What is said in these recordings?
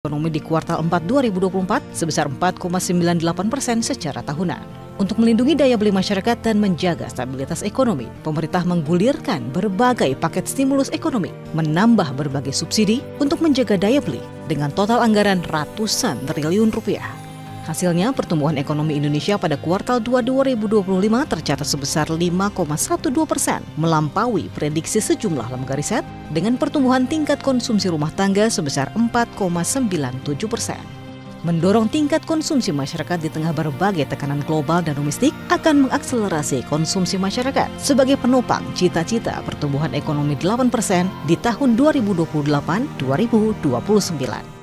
Ekonomi di kuartal 4 2024 sebesar 4,98% secara tahunan. Untuk melindungi daya beli masyarakat dan menjaga stabilitas ekonomi, pemerintah menggulirkan berbagai paket stimulus ekonomi, menambah berbagai subsidi untuk menjaga daya beli dengan total anggaran ratusan triliun rupiah. Hasilnya, pertumbuhan ekonomi Indonesia pada kuartal 2 2025 tercatat sebesar 5,12%, melampaui prediksi sejumlah lembaga riset dengan pertumbuhan tingkat konsumsi rumah tangga sebesar 4,97%. Mendorong tingkat konsumsi masyarakat di tengah berbagai tekanan global dan domestik akan mengakselerasi konsumsi masyarakat sebagai penopang cita-cita pertumbuhan ekonomi 8% di tahun 2028-2029.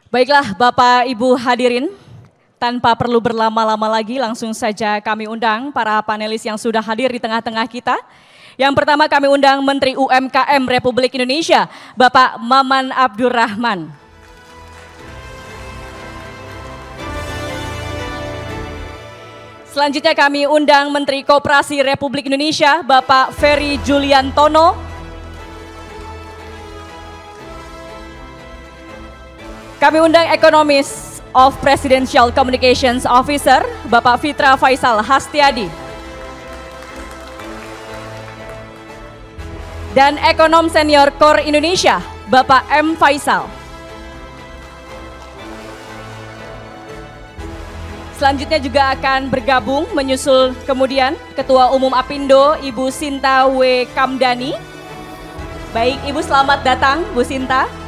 Baiklah Bapak Ibu hadirin, tanpa perlu berlama-lama lagi langsung saja kami undang para panelis yang sudah hadir di tengah-tengah kita. Yang pertama kami undang Menteri UMKM Republik Indonesia, Bapak Maman Abdurrahman. Selanjutnya kami undang Menteri Koperasi Republik Indonesia, Bapak Ferry Juliantono. Kami undang Economist of Presidential Communications Officer, Bapak Fitra Faisal Hastiadi. Dan Ekonom Senior Core Indonesia, Bapak M. Faisal. Selanjutnya juga akan bergabung menyusul kemudian Ketua Umum Apindo, Ibu Sinta W. Kamdani. Baik, Ibu selamat datang, Bu Sinta.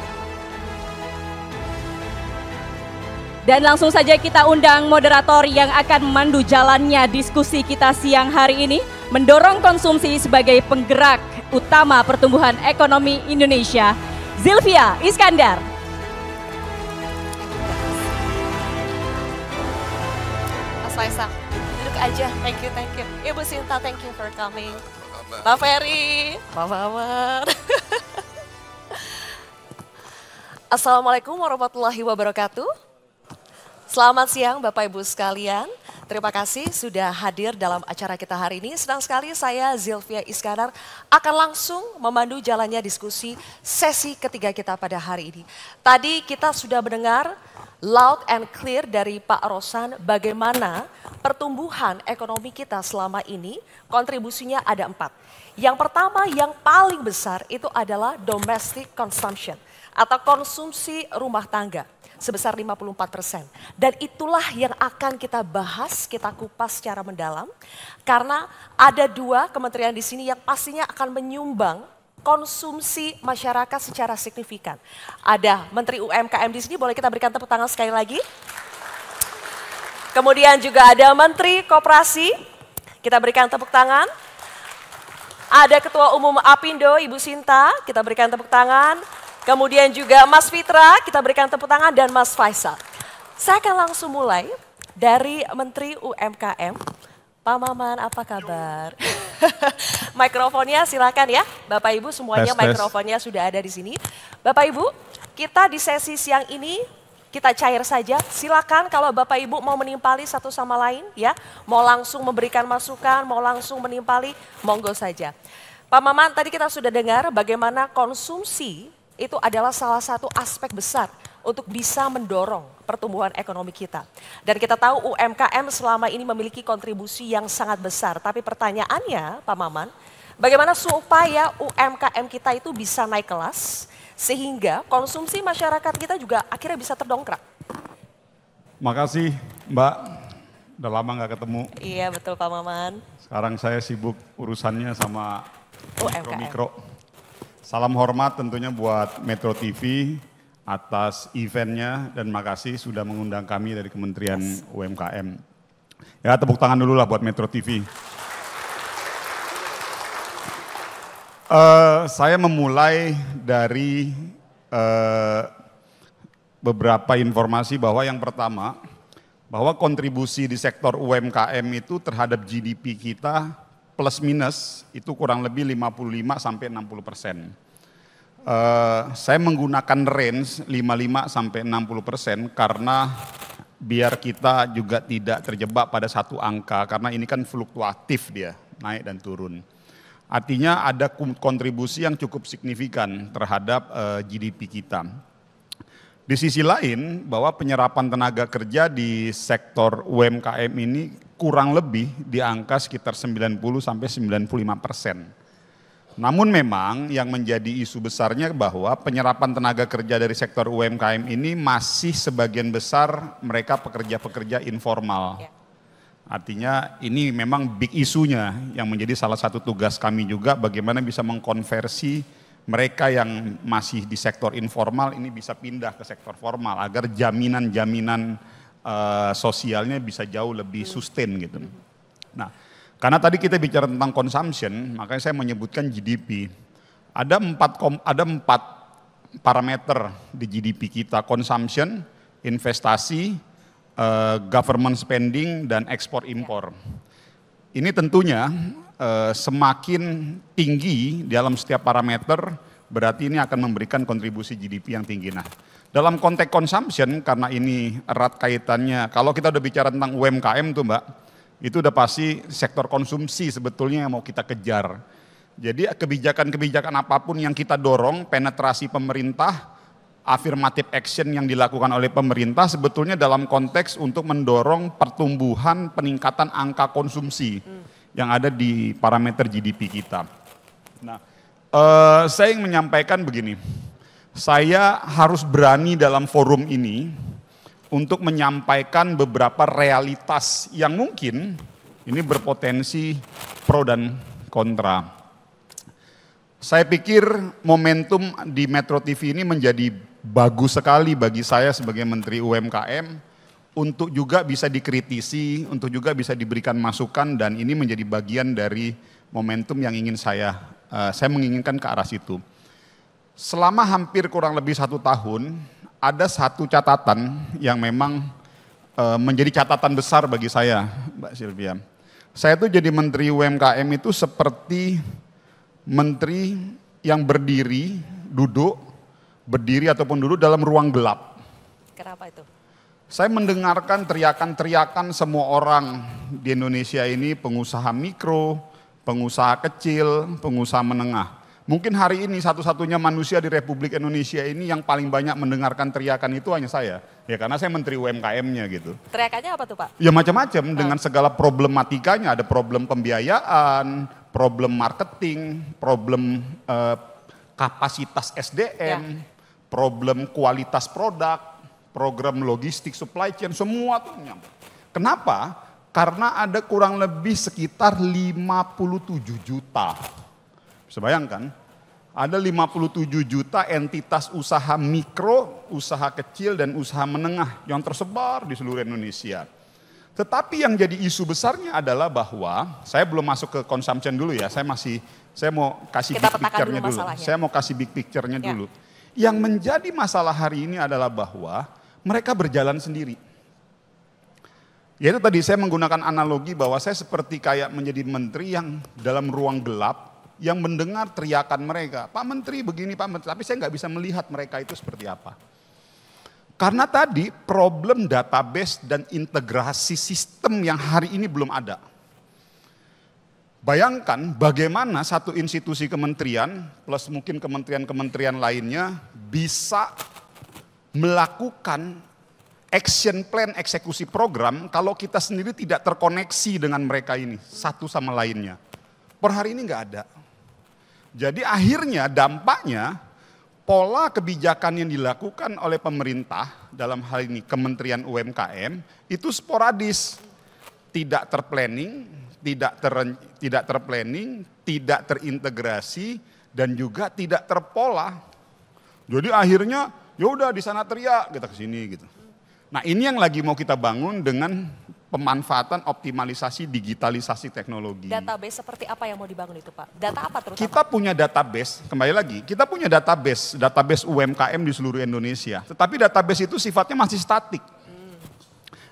Dan langsung saja kita undang moderator yang akan memandu jalannya diskusi kita siang hari ini, mendorong konsumsi sebagai penggerak utama pertumbuhan ekonomi Indonesia, Zilvia Iskandar. Mas Faisal, duduk aja, thank you. Ibu Sinta, thank you for coming. Pak Ferry, Pak Maman. Assalamualaikum warahmatullahi wabarakatuh. Selamat siang Bapak Ibu sekalian, terima kasih sudah hadir dalam acara kita hari ini. Senang sekali saya Zilvia Iskandar akan langsung memandu jalannya diskusi sesi ketiga kita pada hari ini. Tadi kita sudah mendengar loud and clear dari Pak Rosan bagaimana pertumbuhan ekonomi kita selama ini kontribusinya ada 4. Yang pertama yang paling besar itu adalah domestic consumption atau konsumsi rumah tangga sebesar 54%. Dan itulah yang akan kita bahas, kita kupas secara mendalam. Karena ada 2 kementerian di sini yang pastinya akan menyumbang konsumsi masyarakat secara signifikan. Ada Menteri UMKM di sini, boleh kita berikan tepuk tangan sekali lagi. Kemudian juga ada Menteri Koperasi, kita berikan tepuk tangan. Ada Ketua Umum Apindo, Ibu Sinta, kita berikan tepuk tangan. Kemudian juga Mas Fitra, kita berikan tepuk tangan, dan Mas Faisal. Saya akan langsung mulai dari Menteri UMKM. Pak Maman, apa kabar? Mikrofonnya silakan ya, Bapak Ibu semuanya mikrofonnya sudah ada di sini. Bapak Ibu, kita di sesi siang ini kita cair saja. Silakan kalau Bapak Ibu mau menimpali satu sama lain ya, mau langsung memberikan masukan, mau langsung menimpali, monggo saja. Pak Maman, tadi kita sudah dengar bagaimana konsumsi itu adalah salah satu aspek besar untuk bisa mendorong pertumbuhan ekonomi kita. Dan kita tahu UMKM selama ini memiliki kontribusi yang sangat besar. Tapi pertanyaannya Pak Maman, bagaimana supaya UMKM kita itu bisa naik kelas sehingga konsumsi masyarakat kita juga akhirnya bisa terdongkrak? Makasih Mbak, udah lama nggak ketemu. Iya betul Pak Maman. Sekarang saya sibuk urusannya sama UMKM. mikro. Salam hormat tentunya buat Metro TV atas eventnya dan makasih sudah mengundang kami dari Kementerian UMKM. Ya tepuk tangan dulu lah buat Metro TV. Saya memulai dari beberapa informasi bahwa yang pertama, bahwa kontribusi di sektor UMKM itu terhadap GDP kita plus minus itu kurang lebih 55 sampai 60%. Saya menggunakan range 55 sampai 60% karena biar kita juga tidak terjebak pada satu angka karena ini kan fluktuatif dia, naik dan turun. Artinya ada kontribusi yang cukup signifikan terhadap GDP kita. Di sisi lain, bahwa penyerapan tenaga kerja di sektor UMKM ini kurang lebih di angka sekitar 90-95%. Namun memang yang menjadi isu besarnya bahwa penyerapan tenaga kerja dari sektor UMKM ini masih sebagian besar mereka pekerja-pekerja informal. Artinya ini memang big isunya yang menjadi salah satu tugas kami juga, bagaimana bisa mengkonversi mereka yang masih di sektor informal ini bisa pindah ke sektor formal agar jaminan-jaminan sosialnya bisa jauh lebih sustain gitu. Nah, karena tadi kita bicara tentang consumption, makanya saya menyebutkan GDP. Ada empat parameter di GDP kita: consumption, investasi, government spending, dan ekspor impor. Ini tentunya semakin tinggi dalam setiap parameter, berarti ini akan memberikan kontribusi GDP yang tinggi. Nah, dalam konteks consumption, karena ini erat kaitannya, kalau kita udah bicara tentang UMKM tuh Mbak, itu udah pasti sektor konsumsi sebetulnya yang mau kita kejar. Jadi kebijakan-kebijakan apapun yang kita dorong, penetrasi pemerintah, affirmative action yang dilakukan oleh pemerintah sebetulnya dalam konteks untuk mendorong pertumbuhan peningkatan angka konsumsi yang ada di parameter GDP kita. Nah, saya ingin menyampaikan begini, saya harus berani dalam forum ini untuk menyampaikan beberapa realitas yang mungkin ini berpotensi pro dan kontra. Saya pikir momentum di Metro TV ini menjadi bagus sekali bagi saya sebagai Menteri UMKM untuk juga bisa dikritisi, untuk juga bisa diberikan masukan, dan ini menjadi bagian dari momentum yang ingin saya menginginkan ke arah situ. Selama hampir kurang lebih 1 tahun, ada satu catatan yang memang menjadi catatan besar bagi saya, Mbak Sylvia. Saya tuh jadi Menteri UMKM itu seperti menteri yang berdiri ataupun duduk dalam ruang gelap. Kenapa itu? Saya mendengarkan teriakan-teriakan semua orang di Indonesia ini, pengusaha mikro, pengusaha kecil, pengusaha menengah. Mungkin hari ini satu-satunya manusia di Republik Indonesia ini yang paling banyak mendengarkan teriakan itu hanya saya. Ya karena saya Menteri UMKM-nya gitu. Teriakannya apa tuh Pak? Ya macam-macam dengan segala problematikanya. Ada problem pembiayaan, problem marketing, problem kapasitas SDM, problem kualitas produk, program logistik, supply chain, semua tuh nyambung. Kenapa? Karena ada kurang lebih sekitar 57 juta. Bisa bayangkan, ada 57 juta entitas usaha mikro, usaha kecil, dan usaha menengah yang tersebar di seluruh Indonesia. Tetapi yang jadi isu besarnya adalah bahwa, saya belum masuk ke consumption dulu ya, saya mau kasih big picture-nya dulu. Saya mau kasih big picture-nya dulu. Yang menjadi masalah hari ini adalah bahwa mereka berjalan sendiri. Yaitu tadi saya menggunakan analogi bahwa saya seperti kayak menjadi menteri yang dalam ruang gelap, yang mendengar teriakan mereka, Pak Menteri begini, Pak Menteri, tapi saya nggak bisa melihat mereka itu seperti apa. Karena tadi problem database dan integrasi sistem yang hari ini belum ada. Bayangkan bagaimana satu institusi kementerian plus mungkin kementerian-kementerian lainnya bisa melakukan action plan eksekusi program kalau kita sendiri tidak terkoneksi dengan mereka ini satu sama lainnya. Per hari ini nggak ada. Jadi akhirnya dampaknya pola kebijakan yang dilakukan oleh pemerintah dalam hal ini Kementerian UMKM itu sporadis, tidak terplanning, tidak terintegrasi, dan juga tidak terpola. Jadi akhirnya ya udah di sana teriak, kita ke sini gitu. Nah, ini yang lagi mau kita bangun dengan pemanfaatan optimalisasi digitalisasi teknologi. Database seperti apa yang mau dibangun itu Pak? Data apa terutama? Kita punya database, kembali lagi, kita punya database UMKM di seluruh Indonesia. Tetapi database itu sifatnya masih statik.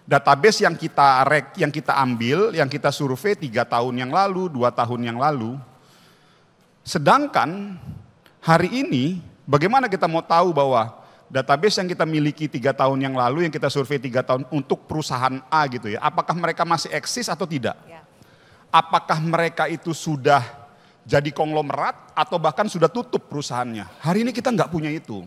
Database yang kita ambil, yang kita survei 3 tahun yang lalu, 2 tahun yang lalu. Sedangkan hari ini bagaimana kita mau tahu bahwa database yang kita miliki 3 tahun yang lalu, yang kita survei 3 tahun untuk perusahaan A gitu ya, apakah mereka masih eksis atau tidak? Ya. Apakah mereka itu sudah jadi konglomerat, atau bahkan sudah tutup perusahaannya. Hari ini kita nggak punya itu.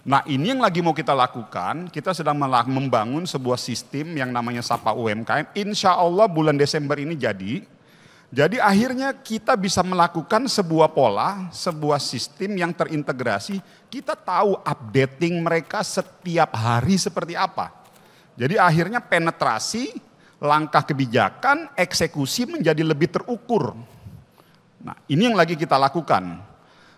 Nah ini yang lagi mau kita lakukan, kita sedang membangun sebuah sistem yang namanya Sapa UMKM. Insya Allah bulan Desember ini jadi. Jadi akhirnya kita bisa melakukan sebuah pola, sebuah sistem yang terintegrasi. Kita tahu updating mereka setiap hari seperti apa. Jadi akhirnya penetrasi, langkah kebijakan, eksekusi menjadi lebih terukur. Nah ini yang lagi kita lakukan.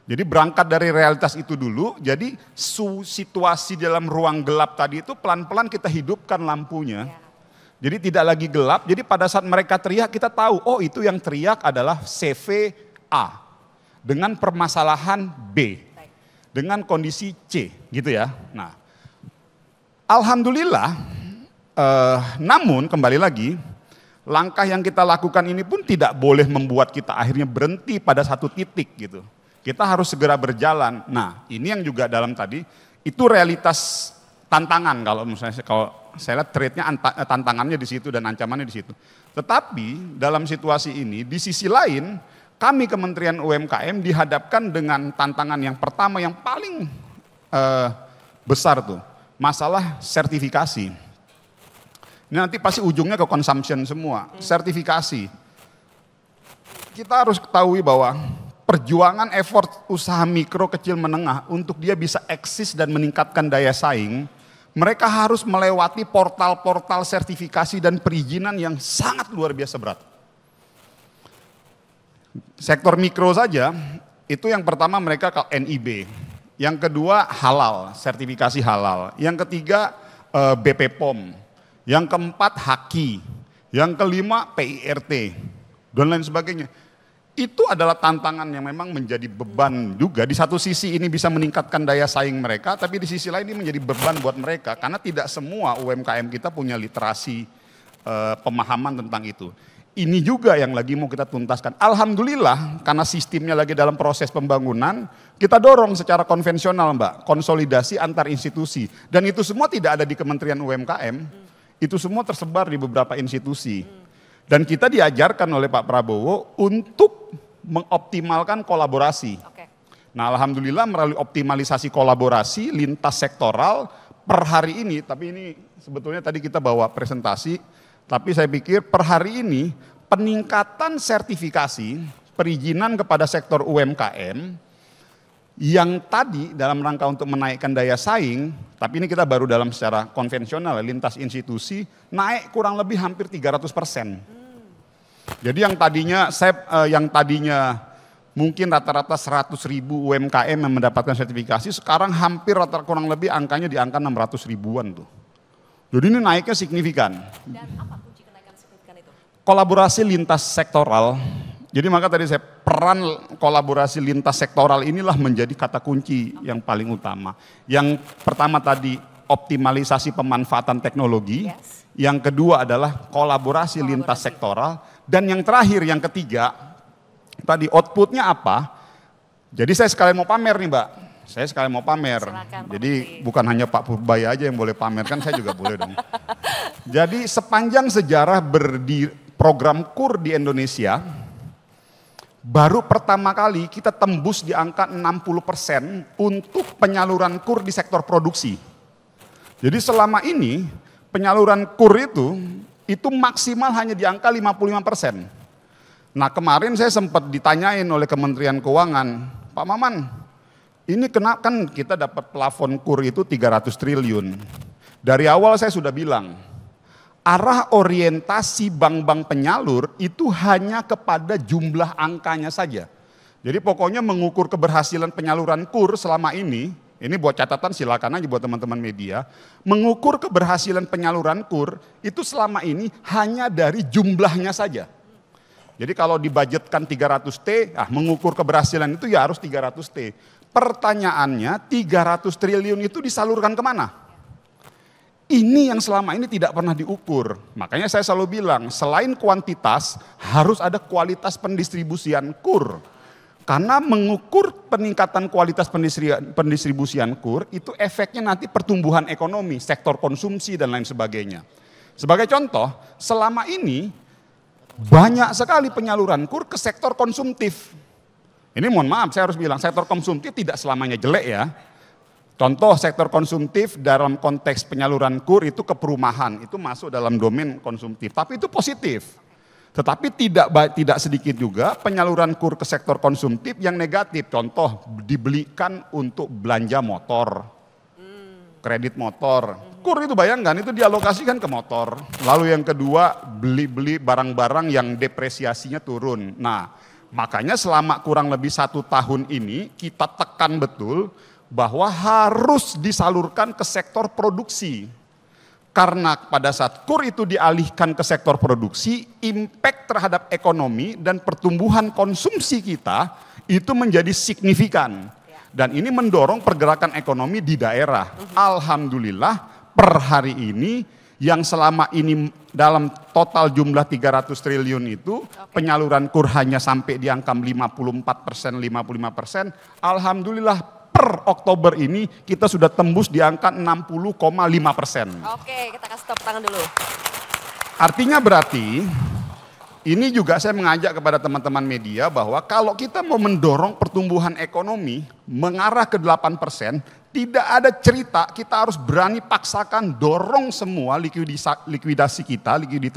Jadi berangkat dari realitas itu dulu, jadi situasi dalam ruang gelap tadi itu pelan-pelan kita hidupkan lampunya. Jadi tidak lagi gelap, jadi pada saat mereka teriak kita tahu, oh itu yang teriak adalah CV A dengan permasalahan B, dengan kondisi C gitu ya. Nah, alhamdulillah, namun kembali lagi, langkah yang kita lakukan ini pun tidak boleh membuat kita akhirnya berhenti pada satu titik gitu. Kita harus segera berjalan. Nah, ini yang juga dalam tadi, itu realitas tantangan kalau misalnya kalau saya lihat trade-nya tantangannya di situ dan ancamannya di situ. Tetapi dalam situasi ini, di sisi lain, kami Kementerian UMKM dihadapkan dengan tantangan yang pertama yang paling besar tuh, masalah sertifikasi. Ini nanti pasti ujungnya ke consumption semua, sertifikasi. Kita harus ketahui bahwa perjuangan effort usaha mikro kecil menengah untuk dia bisa eksis dan meningkatkan daya saing, mereka harus melewati portal-portal sertifikasi dan perizinan yang sangat luar biasa berat. Sektor mikro saja, itu yang pertama mereka ke NIB, yang kedua halal, sertifikasi halal, yang ketiga BP POM, yang keempat HAKI, yang kelima PIRT, dan lain sebagainya. Itu adalah tantangan yang memang menjadi beban juga. Di satu sisi ini bisa meningkatkan daya saing mereka, tapi di sisi lain ini menjadi beban buat mereka. Karena tidak semua UMKM kita punya literasi pemahaman tentang itu. Ini juga yang lagi mau kita tuntaskan. Alhamdulillah karena sistemnya lagi dalam proses pembangunan, kita dorong secara konvensional Mbak, konsolidasi antar institusi. Dan itu semua tidak ada di Kementerian UMKM, itu semua tersebar di beberapa institusi. Dan kita diajarkan oleh Pak Prabowo untuk mengoptimalkan kolaborasi. Nah alhamdulillah melalui optimalisasi kolaborasi lintas sektoral per hari ini, tapi ini sebetulnya tadi kita bawa presentasi, tapi saya pikir per hari ini peningkatan sertifikasi perizinan kepada sektor UMKM yang tadi dalam rangka untuk menaikkan daya saing, tapi ini kita baru dalam secara konvensional lintas institusi, naik kurang lebih hampir 300%. Jadi yang tadinya mungkin rata-rata 100.000 UMKM yang mendapatkan sertifikasi, sekarang hampir rata-rata kurang lebih angkanya di angka 600 ribuan tuh. Jadi ini naiknya signifikan. Dan apa kunci kenaikan signifikan itu? Kolaborasi lintas sektoral. Jadi maka tadi saya peran kolaborasi lintas sektoral inilah menjadi kata kunci yang paling utama. Yang pertama tadi optimalisasi pemanfaatan teknologi. Yes. Yang kedua adalah kolaborasi lintas sektoral. Dan yang terakhir, yang ketiga, tadi outputnya apa? Jadi saya sekalian mau pamer nih Mbak. Saya sekalian mau pamer. Silakan, jadi bukan hanya Pak Purbaya aja yang boleh pamer, kan saya juga boleh dong. Jadi sepanjang sejarah program KUR di Indonesia, baru pertama kali kita tembus di angka 60% untuk penyaluran KUR di sektor produksi. Jadi selama ini penyaluran KUR itu maksimal hanya di angka 55%. Nah kemarin saya sempat ditanyain oleh Kementerian Keuangan, Pak Maman, ini kenapa kan kita dapat plafon KUR itu 300 triliun. Dari awal saya sudah bilang, arah orientasi bank-bank penyalur itu hanya kepada jumlah angkanya saja. Jadi pokoknya mengukur keberhasilan penyaluran KUR selama ini buat catatan silakan aja buat teman-teman media, mengukur keberhasilan penyaluran KUR itu selama ini hanya dari jumlahnya saja. Jadi kalau dibudgetkan 300T, mengukur keberhasilan itu ya harus 300T. Pertanyaannya 300 triliun itu disalurkan kemana? Ini yang selama ini tidak pernah diukur. Makanya saya selalu bilang, selain kuantitas harus ada kualitas pendistribusian KUR. Karena mengukur peningkatan kualitas pendistribusian KUR itu efeknya nanti pertumbuhan ekonomi, sektor konsumsi dan lain sebagainya. Sebagai contoh, selama ini banyak sekali penyaluran KUR ke sektor konsumtif. Ini mohon maaf saya harus bilang sektor konsumtif tidak selamanya jelek ya. Contoh sektor konsumtif dalam konteks penyaluran KUR itu ke perumahan, itu masuk dalam domain konsumtif, tapi itu positif. Tetapi tidak sedikit juga penyaluran KUR ke sektor konsumtif yang negatif. Contoh dibelikan untuk belanja motor, kredit motor. KUR itu bayangkan itu dialokasikan ke motor. Lalu yang kedua beli barang-barang yang depresiasinya turun. Nah makanya selama kurang lebih 1 tahun ini kita tekan betul bahwa harus disalurkan ke sektor produksi. Karena pada saat KUR itu dialihkan ke sektor produksi, impact terhadap ekonomi dan pertumbuhan konsumsi kita itu menjadi signifikan. Dan ini mendorong pergerakan ekonomi di daerah. Alhamdulillah per hari ini yang selama ini dalam total jumlah 300 triliun itu penyaluran KUR hanya sampai di angka 54%, 55%. Alhamdulillah per Oktober ini kita sudah tembus di angka 60,5%. Oke, kita kasih tepuk tangan dulu. Artinya berarti ini juga saya mengajak kepada teman-teman media bahwa kalau kita mau mendorong pertumbuhan ekonomi mengarah ke 8%, tidak ada cerita kita harus berani paksakan dorong semua likuiditas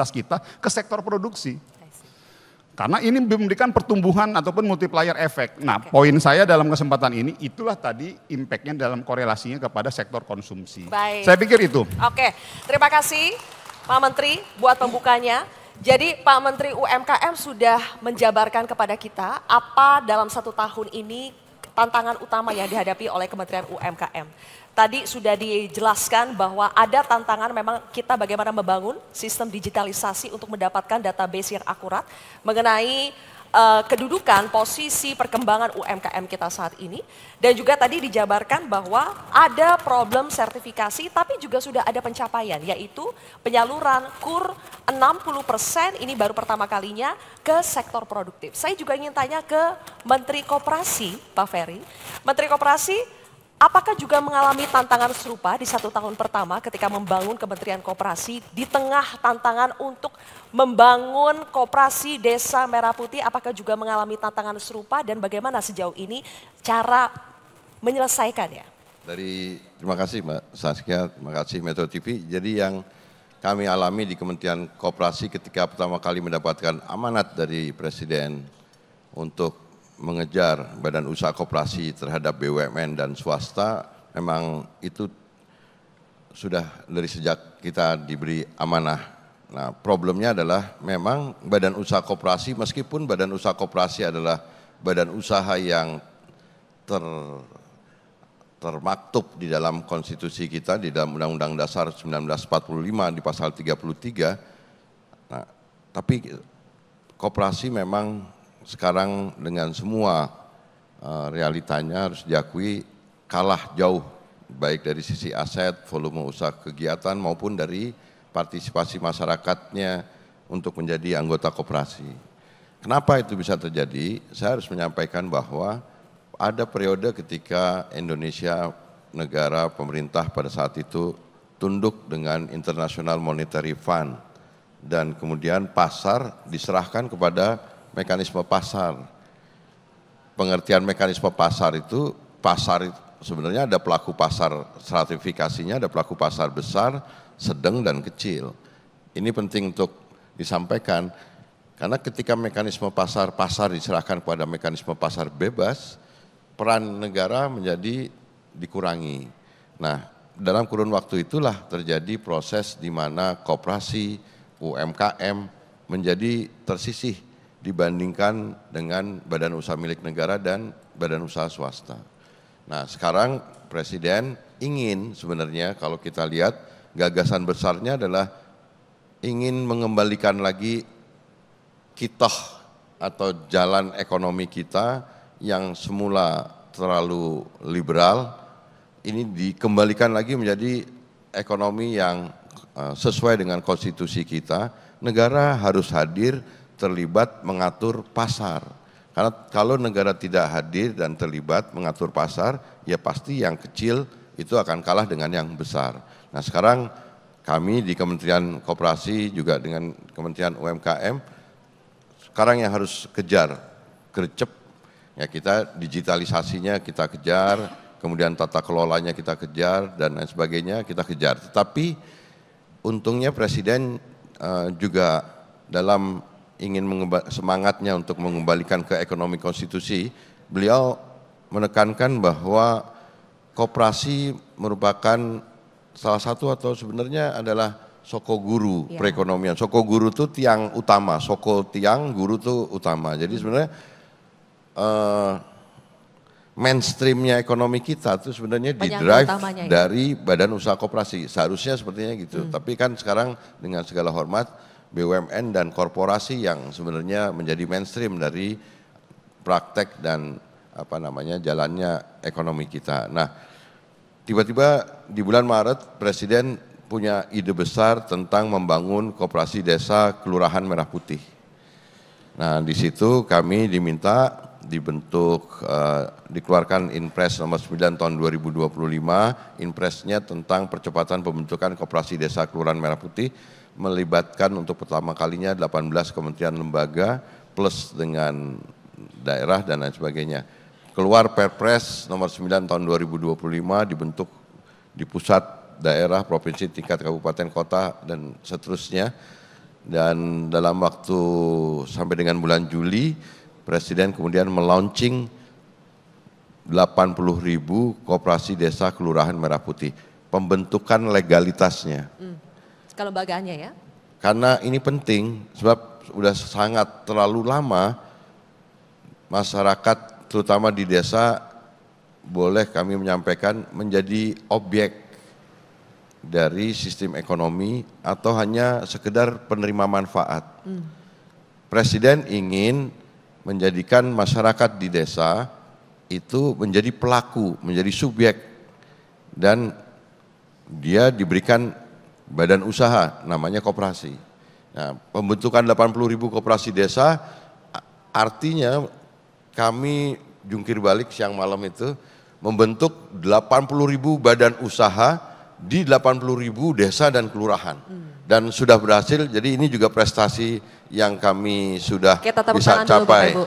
kita ke sektor produksi. Karena ini memberikan pertumbuhan ataupun multiplier efek. Nah poin saya dalam kesempatan ini itulah tadi impactnya dalam korelasinya kepada sektor konsumsi. Baik. Saya pikir itu. Oke, terima kasih Pak Menteri buat pembukanya. Jadi Pak Menteri UMKM sudah menjabarkan kepada kita apa dalam 1 tahun ini tantangan utama yang dihadapi oleh Kementerian UMKM. Tadi sudah dijelaskan bahwa ada tantangan memang kita bagaimana membangun sistem digitalisasi untuk mendapatkan database yang akurat mengenai kedudukan, posisi, perkembangan UMKM kita saat ini. Dan juga tadi dijabarkan bahwa ada problem sertifikasi tapi juga sudah ada pencapaian yaitu penyaluran KUR 60% ini baru pertama kalinya ke sektor produktif. Saya juga ingin tanya ke Menteri Koperasi, Pak Ferry. Menteri Koperasi, apakah juga mengalami tantangan serupa di 1 tahun pertama ketika membangun Kementerian Koperasi di tengah tantangan untuk membangun koperasi Desa Merah Putih? Apakah juga mengalami tantangan serupa dan bagaimana sejauh ini cara menyelesaikannya? Terima kasih Mbak Saskia, terima kasih Metro TV. Jadi yang kami alami di Kementerian Koperasi ketika pertama kali mendapatkan amanat dari Presiden untuk mengejar badan usaha koperasi terhadap BUMN dan swasta, memang itu sudah dari sejak kita diberi amanah. Nah problemnya adalah memang badan usaha koperasi, meskipun badan usaha koperasi adalah badan usaha yang termaktub di dalam konstitusi kita, di dalam Undang-Undang Dasar 1945 di pasal 33, nah, tapi koperasi memang sekarang dengan semua realitanya harus diakui kalah jauh baik dari sisi aset, volume usaha kegiatan maupun dari partisipasi masyarakatnya untuk menjadi anggota koperasi. Kenapa itu bisa terjadi? Saya harus menyampaikan bahwa ada periode ketika Indonesia negara pemerintah pada saat itu tunduk dengan International Monetary Fund dan kemudian pasar diserahkan kepada mekanisme pasar. Pengertian mekanisme pasar itu sebenarnya ada pelaku pasar stratifikasinya, ada pelaku pasar besar, sedang dan kecil. Ini penting untuk disampaikan karena ketika mekanisme pasar diserahkan kepada mekanisme pasar bebas, peran negara menjadi dikurangi. Nah, dalam kurun waktu itulah terjadi proses di mana koperasi UMKM menjadi tersisih dibandingkan dengan badan usaha milik negara dan badan usaha swasta. Nah sekarang Presiden ingin sebenarnya kalau kita lihat gagasan besarnya adalah ingin mengembalikan lagi kitoh atau jalan ekonomi kita yang semula terlalu liberal, ini dikembalikan lagi menjadi ekonomi yang sesuai dengan konstitusi kita. Negara harus hadir terlibat mengatur pasar. Karena kalau negara tidak hadir dan terlibat mengatur pasar, ya pasti yang kecil itu akan kalah dengan yang besar. Nah sekarang kami di Kementerian Koperasi juga dengan Kementerian UMKM sekarang yang harus kejar, gercep, ya kita digitalisasinya kita kejar, kemudian tata kelolanya kita kejar, dan lain sebagainya kita kejar. Tetapi untungnya Presiden juga dalam ingin semangatnya untuk mengembalikan ke ekonomi konstitusi, beliau menekankan bahwa koperasi merupakan salah satu atau sebenarnya adalah sokoguru perekonomian. Sokoguru itu tiang utama, soko tiang, guru itu utama. Jadi sebenarnya mainstreamnya ekonomi kita itu sebenarnya didrive dari badan usaha koperasi. Seharusnya sepertinya gitu. Tapi kan sekarang dengan segala hormat BUMN dan korporasi yang sebenarnya menjadi mainstream dari praktek dan jalannya ekonomi kita. Nah, tiba-tiba di bulan Maret Presiden punya ide besar tentang membangun koperasi desa Kelurahan Merah Putih. Nah, di situ kami diminta dibentuk, dikeluarkan Inpres nomor 9 tahun 2025, Inpresnya tentang percepatan pembentukan koperasi desa Kelurahan Merah Putih, melibatkan untuk pertama kalinya 18 kementerian lembaga plus dengan daerah dan lain sebagainya. Keluar Perpres nomor 9 tahun 2025, dibentuk di pusat, daerah, provinsi, tingkat kabupaten, kota, dan seterusnya. Dan dalam waktu sampai dengan bulan Juli, Presiden kemudian melaunching 80.000 koperasi desa Kelurahan Merah Putih. Pembentukan legalitasnya. Kelembagaannya ya? Karena ini penting, sebab sudah sangat terlalu lama masyarakat terutama di desa, boleh kami menyampaikan, menjadi objek dari sistem ekonomi atau hanya sekedar penerima manfaat. Presiden ingin menjadikan masyarakat di desa itu menjadi pelaku, menjadi subjek, dan dia diberikan badan usaha namanya koperasi. Nah, pembentukan 80.000 koperasi desa artinya kami jungkir balik siang malam itu membentuk 80.000 badan usaha di 80.000 desa dan kelurahan. Dan sudah berhasil, jadi ini juga prestasi yang kami sudah bisa capai. Dulu,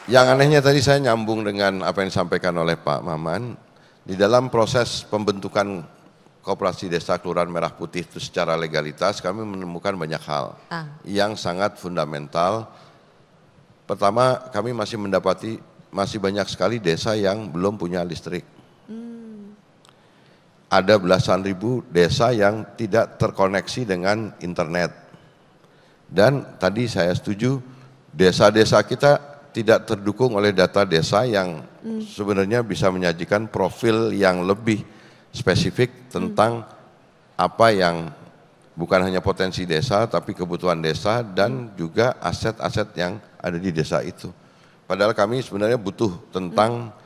yang anehnya tadi saya nyambung dengan apa yang disampaikan oleh Pak Maman, di dalam proses pembentukan koperasi desa Kelurahan Merah Putih itu secara legalitas kami menemukan banyak hal yang sangat fundamental. Pertama, kami masih mendapati masih banyak sekali desa yang belum punya listrik. Ada belasan ribu desa yang tidak terkoneksi dengan internet. Dan tadi saya setuju, desa-desa kita tidak terdukung oleh data desa yang sebenarnya bisa menyajikan profil yang lebih spesifik tentang apa yang bukan hanya potensi desa, tapi kebutuhan desa dan juga aset-aset yang ada di desa itu. Padahal kami sebenarnya butuh tentang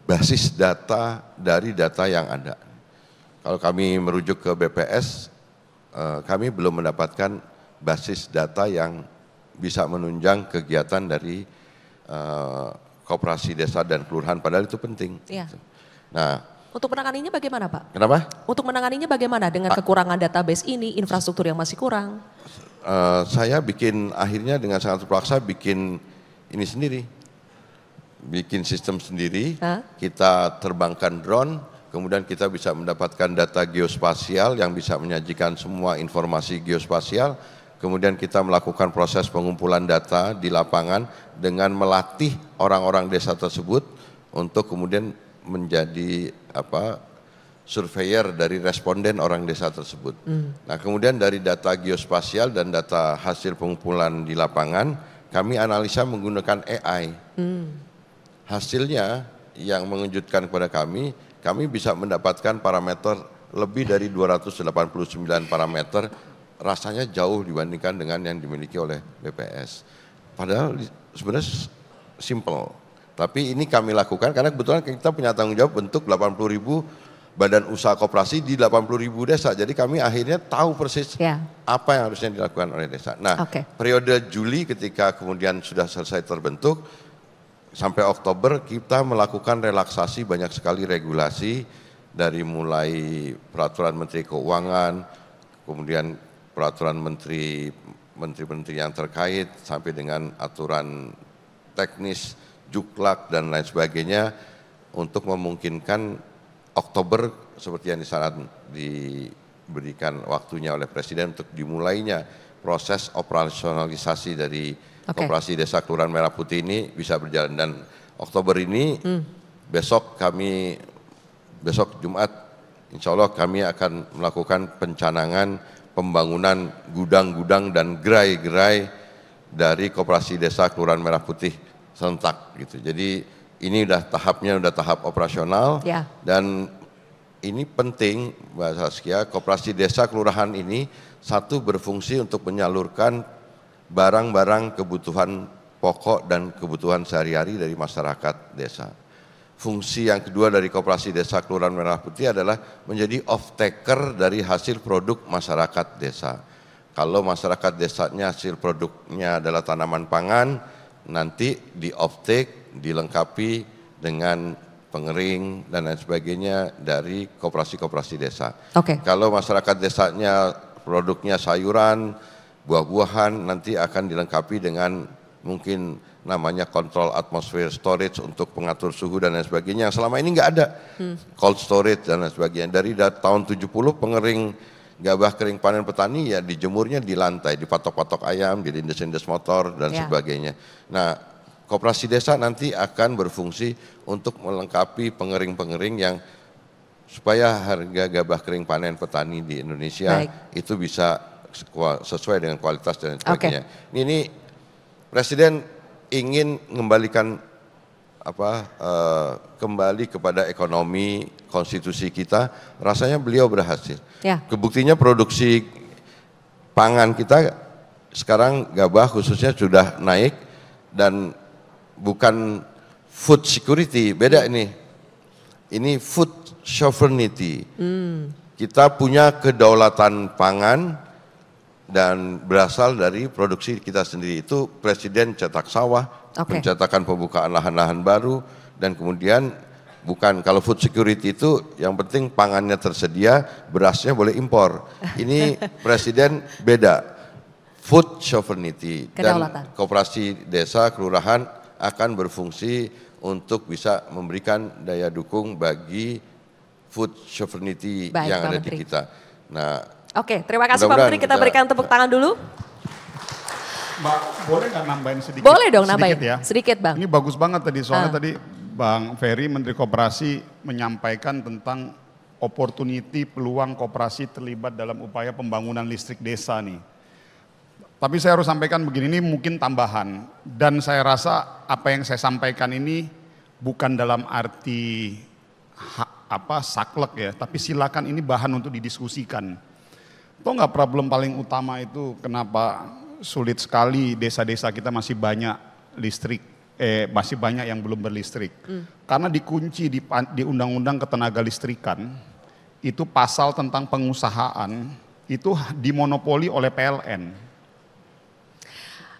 basis data dari data yang ada. Kalau kami merujuk ke BPS, kami belum mendapatkan basis data yang bisa menunjang kegiatan dari koperasi desa dan kelurahan, padahal itu penting. Ya. Nah, untuk menanganinya bagaimana Pak? Kenapa? Untuk menanganinya bagaimana dengan kekurangan database ini, infrastruktur yang masih kurang? Saya akhirnya dengan sangat terpaksa bikin ini sendiri. Bikin sistem sendiri, kita terbangkan drone, kemudian kita bisa mendapatkan data geospasial yang bisa menyajikan semua informasi geospasial. Kemudian kita melakukan proses pengumpulan data di lapangan dengan melatih orang-orang desa tersebut untuk kemudian menjadi surveyor dari responden orang desa tersebut. Nah, kemudian dari data geospasial dan data hasil pengumpulan di lapangan, kami analisa menggunakan AI. Hasilnya yang mengejutkan kepada kami bisa mendapatkan parameter lebih dari 289 parameter, rasanya jauh dibandingkan dengan yang dimiliki oleh BPS. Padahal sebenarnya simple. Tapi ini kami lakukan karena kebetulan kita punya tanggung jawab bentuk 80.000 badan usaha koperasi di 80.000 desa. Jadi kami akhirnya tahu persis apa yang harusnya dilakukan oleh desa. Nah, periode Juli ketika kemudian sudah selesai terbentuk, sampai Oktober kita melakukan relaksasi banyak sekali regulasi dari mulai peraturan Menteri Keuangan, kemudian peraturan Menteri menteri-menteri yang terkait sampai dengan aturan teknis, juklak dan lain sebagainya untuk memungkinkan Oktober seperti yang diberikan waktunya oleh Presiden untuk dimulainya proses operasionalisasi dari Koperasi Desa Kelurahan Merah Putih ini bisa berjalan. Dan Oktober ini besok Jumat insya Allah kami akan melakukan pencanangan pembangunan gudang-gudang dan gerai-gerai dari Koperasi Desa Kelurahan Merah Putih serentak gitu. Jadi ini udah tahap operasional dan ini penting Mbak Saskia, Koperasi Desa Kelurahan ini satu berfungsi untuk menyalurkan barang-barang kebutuhan pokok dan kebutuhan sehari-hari dari masyarakat desa. Fungsi yang kedua dari Koperasi Desa Kelurahan Merah Putih adalah menjadi off-taker dari hasil produk masyarakat desa. Kalau masyarakat desanya hasil produknya adalah tanaman pangan, nanti di off-take, dilengkapi dengan pengering dan lain sebagainya dari koperasi-koperasi desa. Kalau masyarakat desanya produknya sayuran, buah-buahan, nanti akan dilengkapi dengan mungkin namanya kontrol atmosfer storage untuk pengatur suhu dan lain sebagainya. Yang selama ini nggak ada cold storage dan lain sebagainya. Dari tahun 70 pengering gabah kering panen petani ya dijemurnya di lantai, di patok-patok ayam, di lindes-lindes motor dan sebagainya. Nah, Koperasi Desa nanti akan berfungsi untuk melengkapi pengering-pengering yang supaya harga gabah kering panen petani di Indonesia itu bisa sesuai dengan kualitas dan sebagainya. Ini Presiden ingin mengembalikan kembali kepada ekonomi konstitusi kita, rasanya beliau berhasil. Kebuktinya produksi pangan kita sekarang gabah khususnya sudah naik dan bukan food security, beda ini. Ini food sovereignty. Kita punya kedaulatan pangan dan berasal dari produksi kita sendiri. Itu Presiden cetak sawah, pencetakan pembukaan lahan-lahan baru, dan kemudian bukan kalau food security itu yang penting pangannya tersedia, berasnya boleh impor. Ini Presiden beda, food sovereignty. Dan Koperasi Desa Kelurahan akan berfungsi untuk bisa memberikan daya dukung bagi food sovereignty yang ada di kita. Nah, terima kasih Pak Menteri, kita berikan tepuk tangan dulu. Mbak, boleh nggak nambahin sedikit? Boleh dong nambahin, sedikit Bang. Ini bagus banget tadi, soalnya tadi Bang Ferry, Menteri Koperasi menyampaikan tentang opportunity peluang koperasi terlibat dalam upaya pembangunan listrik desa nih. Tapi saya harus sampaikan begini, ini mungkin tambahan. Dan saya rasa apa yang saya sampaikan ini bukan dalam arti saklek ya, tapi silakan ini bahan untuk didiskusikan. Tahu nggak problem paling utama itu kenapa sulit sekali desa-desa kita masih banyak listrik, masih banyak yang belum berlistrik. Karena dikunci di Undang-Undang Ketenagalistrikan, itu pasal tentang pengusahaan, itu dimonopoli oleh PLN.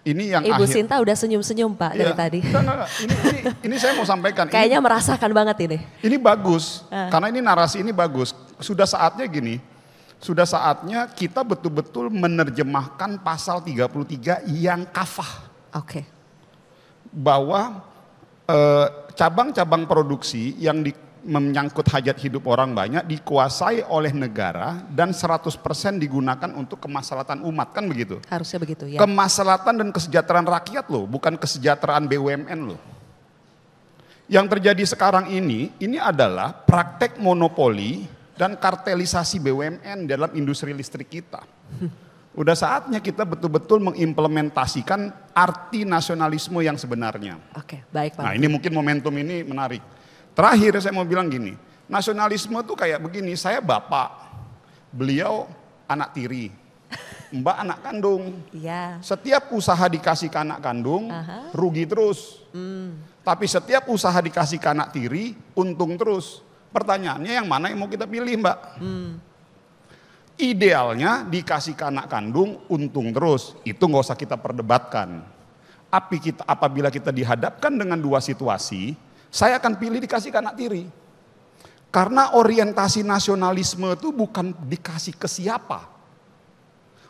Ini yang Ibu Sinta udah senyum-senyum Pak dari tadi. Ini saya mau sampaikan. Kayaknya merasakan banget ini. Ini bagus, karena ini narasi ini bagus. Sudah saatnya gini, sudah saatnya kita betul-betul menerjemahkan pasal 33 yang kafah. Bahwa cabang-cabang produksi yang menyangkut hajat hidup orang banyak dikuasai oleh negara dan 100% digunakan untuk kemaslahatan umat, kan begitu? Harusnya begitu ya. Kemaslahatan dan kesejahteraan rakyat loh, bukan kesejahteraan BUMN loh. Yang terjadi sekarang ini adalah praktek monopoli dan kartelisasi BUMN dalam industri listrik kita. Udah saatnya kita betul-betul mengimplementasikan arti nasionalisme yang sebenarnya. Baik Pak. Nah, ini mungkin momentum ini menarik. Terakhir saya mau bilang gini, nasionalisme tuh kayak begini, saya bapak, beliau anak tiri, Mbak anak kandung. Setiap usaha dikasih ke anak kandung, rugi terus. Tapi setiap usaha dikasih ke anak tiri, untung terus. Pertanyaannya yang mana yang mau kita pilih Mbak? Idealnya dikasih ke anak kandung, untung terus. Itu nggak usah kita perdebatkan. Apabila kita dihadapkan dengan dua situasi, saya akan pilih dikasih ke anak tiri. Karena orientasi nasionalisme itu bukan dikasih ke siapa.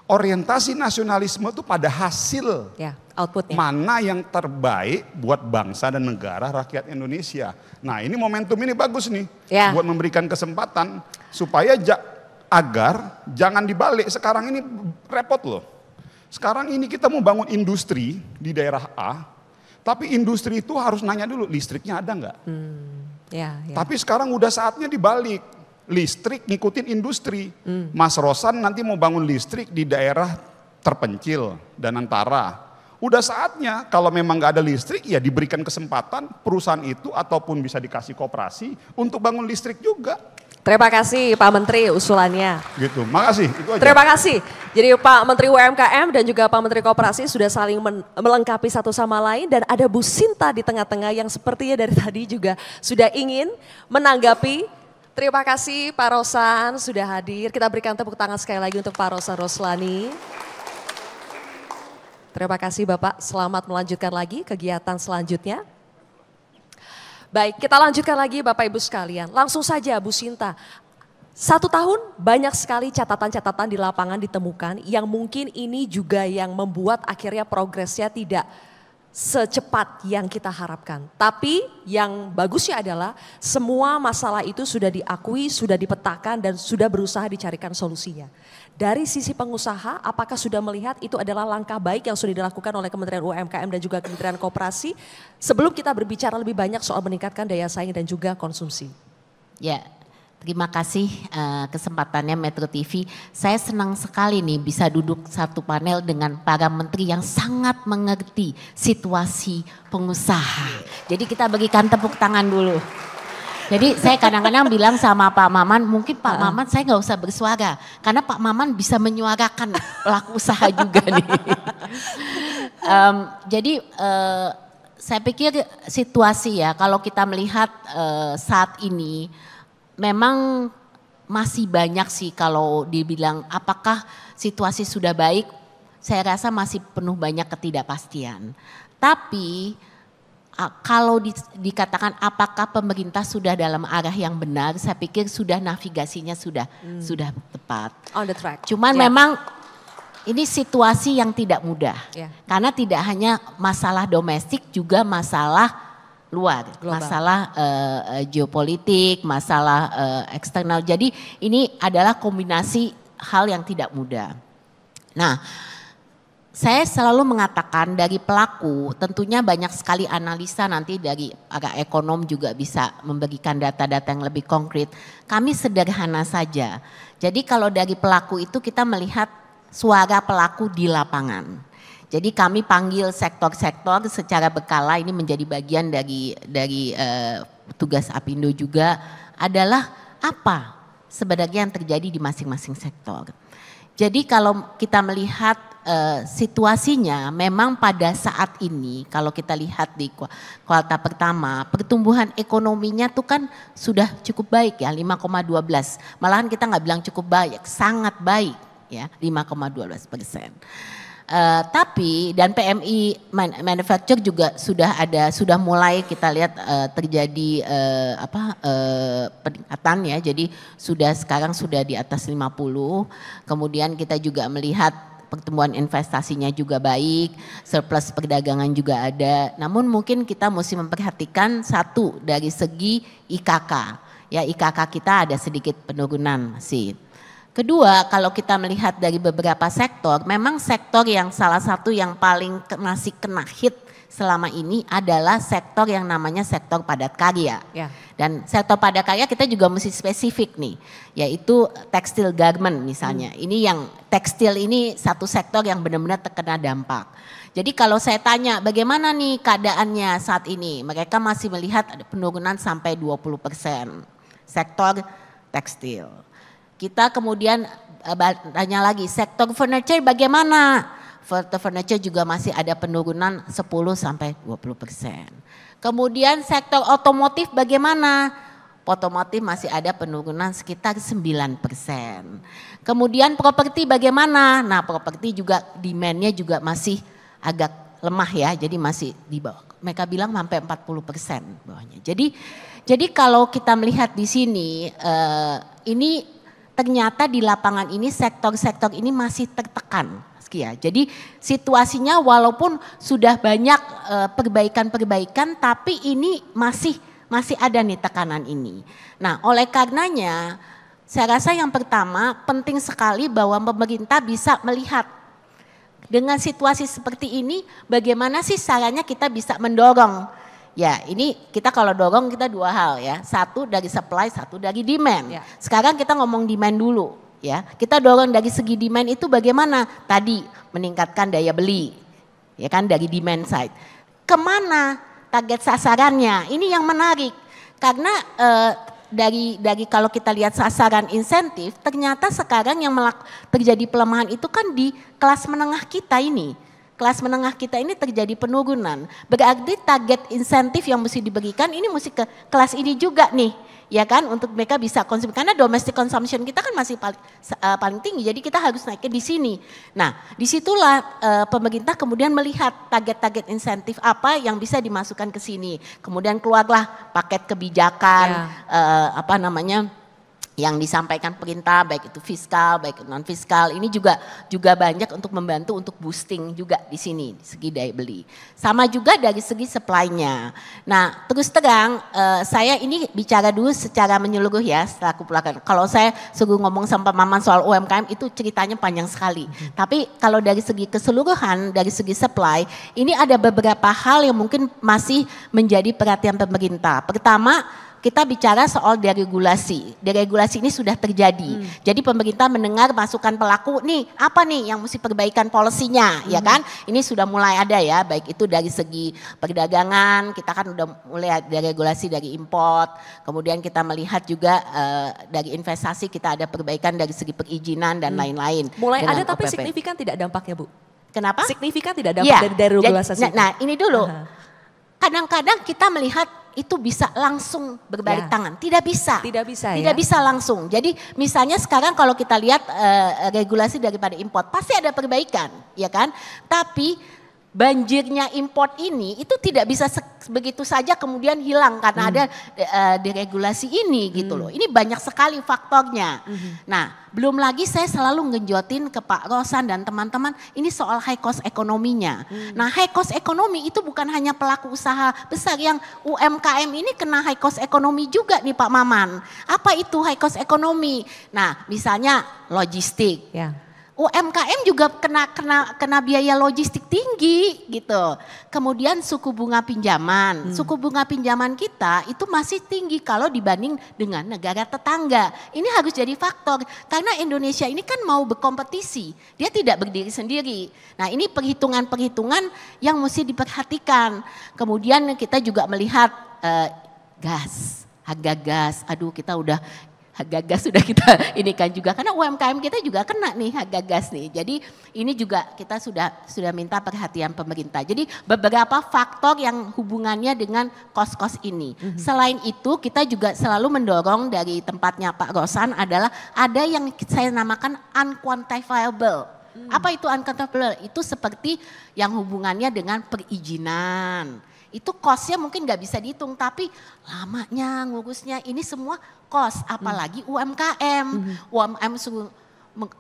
Orientasi nasionalisme itu pada hasil. Ya, outputnya. Mana yang terbaik buat bangsa dan negara rakyat Indonesia. Nah ini momentum ini bagus nih. Ya. Buat memberikan kesempatan supaya agar jangan dibalik. Sekarang ini repot loh. Sekarang ini kita mau bangun industri di daerah A. Tapi industri itu harus nanya dulu listriknya ada nggak? Ya. Tapi sekarang udah saatnya dibalik. Listrik ngikutin industri. Mas Rosan nanti mau bangun listrik di daerah terpencil dan antara. Udah saatnya kalau memang nggak ada listrik ya diberikan kesempatan perusahaan itu ataupun bisa dikasih koperasi untuk bangun listrik juga. Terima kasih Pak Menteri usulannya. Gitu, makasih. Itu aja. Terima kasih. Jadi Pak Menteri UMKM dan juga Pak Menteri Koperasi sudah saling melengkapi satu sama lain dan ada Bu Sinta di tengah-tengah yang sepertinya dari tadi juga sudah ingin menanggapi. Terima kasih Pak Rosan sudah hadir. Kita berikan tepuk tangan sekali lagi untuk Pak Rosan Roslani. Terima kasih Bapak, selamat melanjutkan lagi kegiatan selanjutnya. Baik, kita lanjutkan lagi Bapak Ibu sekalian. Langsung saja Bu Sinta. 1 tahun banyak sekali catatan-catatan di lapangan ditemukan yang mungkin ini juga yang membuat akhirnya progresnya tidak secepat yang kita harapkan. Tapi yang bagusnya adalah semua masalah itu sudah diakui, sudah dipetakan dan sudah berusaha dicarikan solusinya. Dari sisi pengusaha, apakah sudah melihat itu adalah langkah baik yang sudah dilakukan oleh Kementerian UMKM dan juga Kementerian Koperasi sebelum kita berbicara lebih banyak soal meningkatkan daya saing dan juga konsumsi? Ya, terima kasih kesempatannya Metro TV. Saya senang sekali nih bisa duduk satu panel dengan para menteri yang sangat mengerti situasi pengusaha. Jadi kita berikan tepuk tangan dulu. Jadi saya kadang-kadang bilang sama Pak Maman, mungkin Pak Maman saya nggak usah bersuara. Karena Pak Maman bisa menyuarakan pelaku usaha juga nih. Jadi saya pikir situasi ya kalau kita melihat saat ini memang masih banyak sih kalau dibilang apakah situasi sudah baik, saya rasa masih penuh banyak ketidakpastian. Tapi kalau dikatakan apakah pemerintah sudah dalam arah yang benar, saya pikir sudah navigasinya sudah tepat. On the track. Cuman memang ini situasi yang tidak mudah. Karena tidak hanya masalah domestik juga masalah luar, global. Masalah geopolitik, masalah eksternal. Jadi ini adalah kombinasi hal yang tidak mudah. Nah, saya selalu mengatakan dari pelaku tentunya banyak sekali analisa nanti dari agak ekonom juga bisa memberikan data-data yang lebih konkret. Kami sederhana saja. Jadi kalau dari pelaku itu kita melihat suara pelaku di lapangan. Jadi kami panggil sektor-sektor secara berkala, ini menjadi bagian dari tugas Apindo juga adalah apa sebenarnya yang terjadi di masing-masing sektor. Jadi kalau kita melihat situasinya memang pada saat ini kalau kita lihat di kuartal pertama pertumbuhan ekonominya tuh kan sudah cukup baik ya 5,12. Malahan kita nggak bilang cukup baik, sangat baik ya 5,12%. Tapi dan PMI manufacture juga sudah mulai kita lihat terjadi peningkatan ya. Jadi sekarang sudah di atas 50. Kemudian kita juga melihat pertumbuhan investasinya juga baik, surplus perdagangan juga ada. Namun mungkin kita mesti memperhatikan satu dari segi IKK. Ya IKK kita ada sedikit penurunan sih. Kedua, kalau kita melihat dari beberapa sektor, memang sektor yang salah satu yang paling masih kena hit selama ini adalah sektor yang namanya sektor padat karya. Ya. Dan sektor padat karya kita juga mesti spesifik nih, yaitu tekstil garment misalnya. Ini yang tekstil ini satu sektor yang benar-benar terkena dampak. Jadi kalau saya tanya bagaimana nih keadaannya saat ini, mereka masih melihat ada penurunan sampai 20% sektor tekstil. Kita kemudian tanya lagi sektor furniture bagaimana? Furniture juga masih ada penurunan 10 sampai 20%. Kemudian sektor otomotif bagaimana? Otomotif masih ada penurunan sekitar 9%. Kemudian properti bagaimana? Nah, properti juga demand-nya juga masih agak lemah ya. Jadi masih di bawah. Mereka bilang sampai 40% bawahnya. Jadi kalau kita melihat di sini ini ternyata di lapangan ini sektor-sektor ini masih tertekan. Jadi situasinya walaupun sudah banyak perbaikan-perbaikan, tapi ini masih ada nih tekanan ini. Nah, oleh karenanya saya rasa yang pertama penting sekali bahwa pemerintah bisa melihat dengan situasi seperti ini bagaimana sih caranya kita bisa mendorong. Ya, ini kita kalau dorong kita dua hal ya. Satu dari supply, satu dari demand. Sekarang kita ngomong demand dulu. Ya, kita dorong dari segi demand itu bagaimana? Tadi meningkatkan daya beli, ya kan dari demand side. Kemana target sasarannya? Ini yang menarik karena dari kalau kita lihat sasaran insentif, ternyata sekarang yang terjadi pelemahan itu kan di kelas menengah kita ini. Kelas menengah kita ini terjadi penurunan. Berarti target insentif yang mesti diberikan ini mesti ke kelas ini juga nih. Ya kan, untuk mereka bisa konsumsi, karena domestic consumption kita kan masih paling tinggi, jadi kita harus naiknya di sini. Nah, disitulah pemerintah kemudian melihat target-target insentif apa yang bisa dimasukkan ke sini. Kemudian keluarlah paket kebijakan, yang disampaikan perintah, baik itu fiskal, baik itu non fiskal, ini juga banyak untuk membantu untuk boosting juga di sini, di segi daya beli. Sama juga dari segi supply-nya. Nah, terus terang saya ini bicara dulu secara menyeluruh ya, selaku pelaku. Kalau saya suruh ngomong sama Maman soal UMKM itu ceritanya panjang sekali. Tapi kalau dari segi keseluruhan, dari segi supply, ini ada beberapa hal yang mungkin masih menjadi perhatian pemerintah. Pertama, kita bicara soal deregulasi. Deregulasi ini sudah terjadi. Jadi pemerintah mendengar masukan pelaku nih, apa nih yang mesti perbaikan polisinya, ya kan? Ini sudah mulai ada ya, baik itu dari segi perdagangan, kita kan udah mulai deregulasi dari import. Kemudian kita melihat juga dari investasi kita ada perbaikan dari segi perizinan dan lain-lain. Mulai ada tapi OPP. signifikan tidak dampaknya, Bu? Kenapa? Signifikan tidak dampak dari deregulasi. Nah, ini dulu. Kadang-kadang kita melihat itu bisa langsung berbalik tangan. Tidak bisa. Tidak bisa Tidak bisa langsung. Jadi misalnya sekarang kalau kita lihat regulasi daripada import pasti ada perbaikan, ya kan? Tapi banjirnya import ini itu tidak bisa begitu saja kemudian hilang karena ada deregulasi ini gitu loh. Ini banyak sekali faktornya. Nah, belum lagi saya selalu ngejotin ke Pak Rosan dan teman-teman ini soal high cost ekonominya. Nah, high cost ekonomi itu bukan hanya pelaku usaha besar, yang UMKM ini kena high cost ekonomi juga nih Pak Maman. Apa itu high cost ekonomi? Nah, misalnya logistik. UMKM juga kena biaya logistik tinggi gitu. Kemudian suku bunga pinjaman. Suku bunga pinjaman kita itu masih tinggi kalau dibanding dengan negara tetangga. Ini harus jadi faktor karena Indonesia ini kan mau berkompetisi. Dia tidak berdiri sendiri. Nah, ini perhitungan-perhitungan yang mesti diperhatikan. Kemudian kita juga melihat gas, harga gas. Aduh, kita udah harga gas sudah kita ini kan juga karena UMKM kita juga kena nih harga gas nih. Jadi ini juga kita sudah minta perhatian pemerintah. Jadi beberapa faktor yang hubungannya dengan kos-kos ini. Selain itu kita juga selalu mendorong dari tempatnya Pak Rosan adalah ada yang saya namakan unquantifiable. Apa itu unquantifiable? Itu seperti yang hubungannya dengan perizinan. Itu kosnya mungkin nggak bisa dihitung, tapi lamanya ngurusnya ini semua kos, apalagi UMKM. UMKM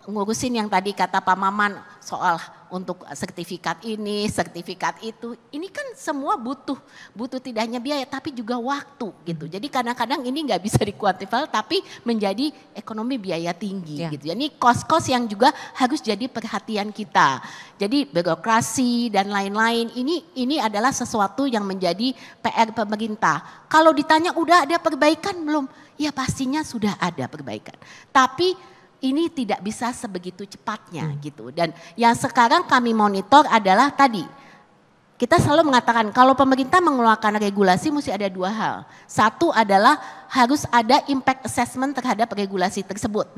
ngurusin yang tadi kata Pak Maman soal untuk sertifikat ini, sertifikat itu. Ini kan semua butuh tidak hanya biaya tapi juga waktu gitu. Jadi kadang-kadang ini nggak bisa dikuantifikasi tapi menjadi ekonomi biaya tinggi gitu. Jadi kos-kos yang juga harus jadi perhatian kita. Jadi birokrasi dan lain-lain ini adalah sesuatu yang menjadi PR pemerintah. Kalau ditanya udah ada perbaikan belum? Ya pastinya sudah ada perbaikan. Tapi ini tidak bisa sebegitu cepatnya gitu. Dan yang sekarang kami monitor adalah tadi, kita selalu mengatakan kalau pemerintah mengeluarkan regulasi mesti ada dua hal. Satu adalah harus ada impact assessment terhadap regulasi tersebut.